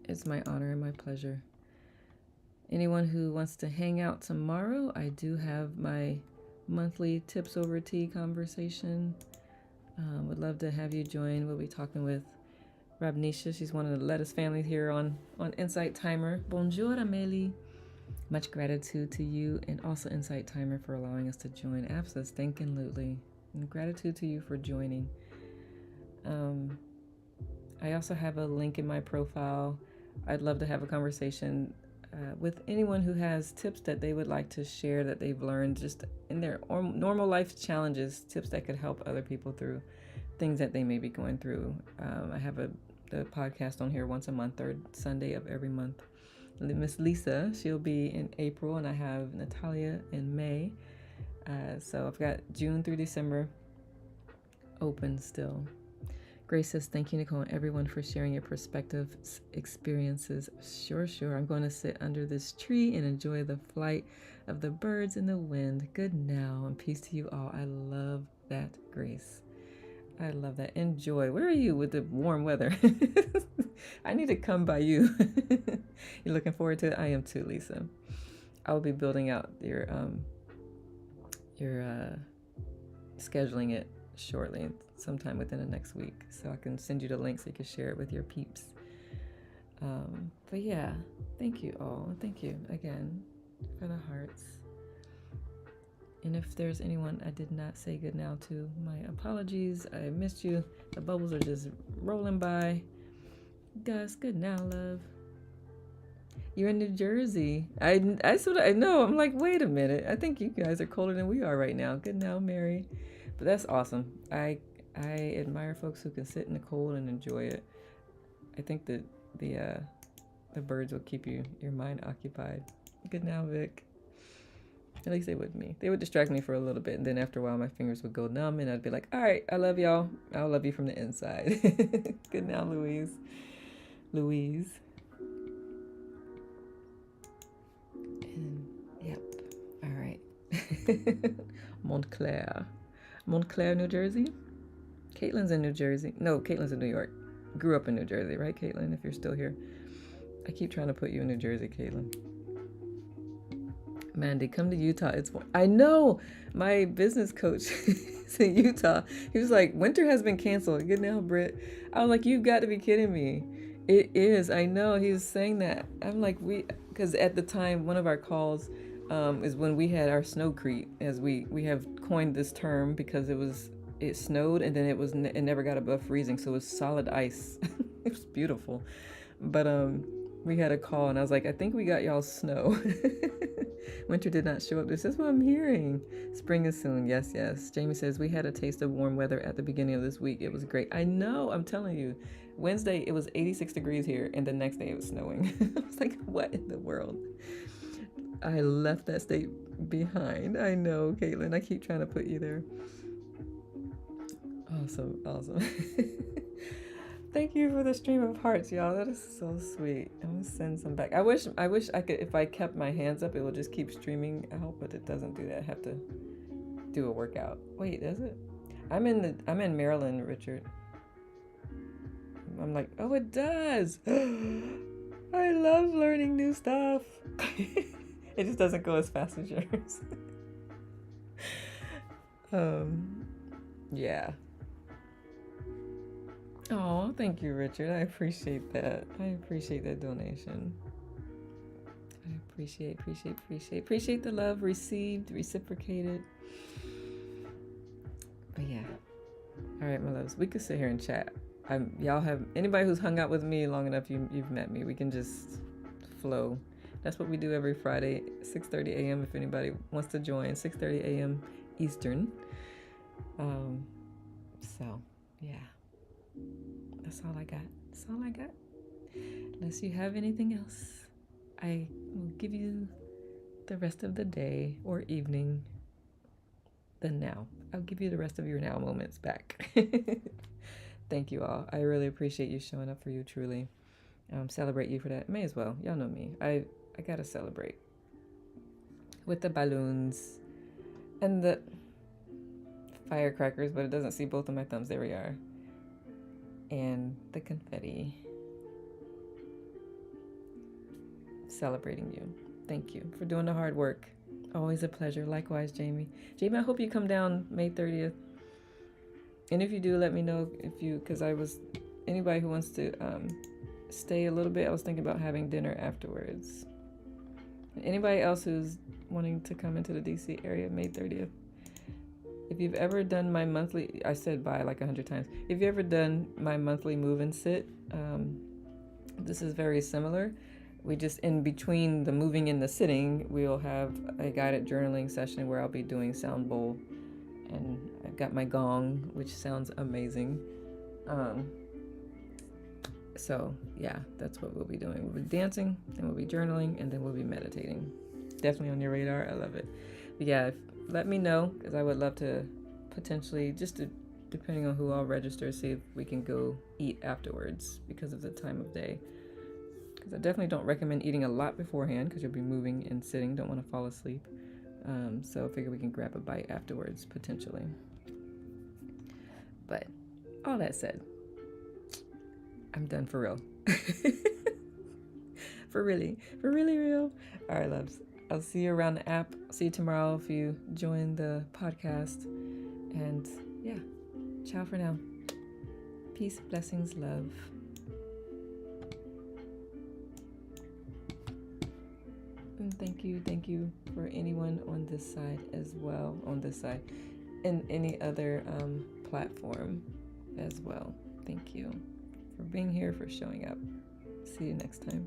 It's my honor and my pleasure. Anyone who wants to hang out tomorrow, I do have my monthly Tips Over Tea conversation. Would love to have you join. We'll be talking with Rabnisha. She's one of the lettuce family here on Insight Timer. Bonjour, Amélie. Much gratitude to you and also Insight Timer for allowing us to join. Absolutely. And gratitude to you for joining. I also have a link in my profile. I'd love to have a conversation with anyone who has tips that they would like to share that they've learned just in their normal life challenges, tips that could help other people through things that they may be going through. I have the podcast on here once a month, third Sunday of every month. Miss Lisa, she'll be in April, and I have Natalia in May. So I've got June through December open still. Grace says, thank you, Nicole, and everyone for sharing your perspectives, experiences. Sure. I'm going to sit under this tree and enjoy the flight of the birds in the wind. Good now, and peace to you all. I love that, Grace. I love that. Enjoy. Where are you with the warm weather? I need to come by you. You're looking forward to it? I am too, Lisa. I will be building out your scheduling it shortly, sometime within the next week, so I can send you the link so you can share it with your peeps. But yeah, thank you all. Thank you again for the hearts. And if there's anyone I did not say good now to, my apologies. I missed you. The bubbles are just rolling by. Gus, good now, love. You're in New Jersey. I know. I'm like, wait a minute. I think you guys are colder than we are right now. Good now, Mary. But that's awesome. I admire folks who can sit in the cold and enjoy it. I think that the birds will keep your mind occupied. Good now, Vic. At least they would me. They would distract me for a little bit, and then after a while my fingers would go numb, and I'd be like, all right, I love y'all. I'll love you from the inside. Good now, Louise. And, yep. All right. Montclair, New Jersey. Caitlin's in New Jersey. No, Caitlin's in New York. Grew up in New Jersey, right, Caitlin? If you're still here. I keep trying to put you in New Jersey, Caitlin. Mandy, come to Utah. I know. My business coach is in Utah. He was like, winter has been canceled. Good now, Britt. I was like, you've got to be kidding me. It is. I know. He was saying that. I'm like, because at the time, one of our calls is when we had our snowcrete, as we have coined this term because it snowed and then it never got above freezing, so it was solid ice. It was beautiful. But we had a call, and I was like, I think we got y'all snow. Winter did not show up. This is what I'm hearing. Spring is soon. Yes, yes. Jamie says, we had a taste of warm weather at the beginning of this week. It was great. I know. I'm telling you. Wednesday, it was 86 degrees here, and the next day it was snowing. I was like, what in the world? I left that state behind. I know, Caitlin. I keep trying to put you there. Awesome, awesome. Thank you for the stream of hearts, y'all. That is so sweet. I'm gonna send some back. I wish I could. If I kept my hands up, it would just keep streaming out, but it doesn't do that. I have to do a workout. Wait, does it? I'm in Maryland, Richard. I'm like, oh, it does. I love learning new stuff. It just doesn't go as fast as yours. Yeah. Oh, thank you, Richard. I appreciate that. I appreciate that donation. I appreciate the love received, reciprocated. But yeah. All right, my loves. We could sit here and chat. Y'all have anybody who's hung out with me long enough. You've met me. We can just flow. That's what we do every Friday, 6:30 a.m. If anybody wants to join, 6:30 a.m. Eastern. So yeah. That's all I got. Unless you have anything else, I will give you the rest of the day or evening. The now. I'll give you the rest of your now moments back. Thank you all. I really appreciate you showing up for you, truly. Celebrate you for that. May as well. Y'all know me. I gotta celebrate. With the balloons and the firecrackers, but it doesn't see both of my thumbs. There we are. And the confetti. Celebrating you. Thank you for doing the hard work. Always a pleasure. Likewise, Jamie. Jamie, I hope you come down May 30th. And if you do, let me know because anybody who wants to stay a little bit, I was thinking about having dinner afterwards. Anybody else who's wanting to come into the DC area May 30th. If you've ever done my monthly, I said bye like 100 times. If you've ever done my monthly move and sit, this is very similar. We just, in between the moving and the sitting, we'll have a guided journaling session where I'll be doing sound bowl. And I've got my gong, which sounds amazing. So yeah, that's what we'll be doing. We'll be dancing, and we'll be journaling, and then we'll be meditating. Definitely on your radar. I love it. But yeah, let me know, because I would love to potentially, depending on who all registers, see if we can go eat afterwards because of the time of day. Because I definitely don't recommend eating a lot beforehand, because you'll be moving and sitting, don't want to fall asleep. So I figure we can grab a bite afterwards, potentially. But all that said, I'm done for real. For really real. All right, loves. I'll see you around the app. See you tomorrow if you join the podcast. And yeah, ciao for now. Peace, blessings, love. And thank you for anyone on this side as well, and any other platform as well. Thank you for being here, for showing up. See you next time.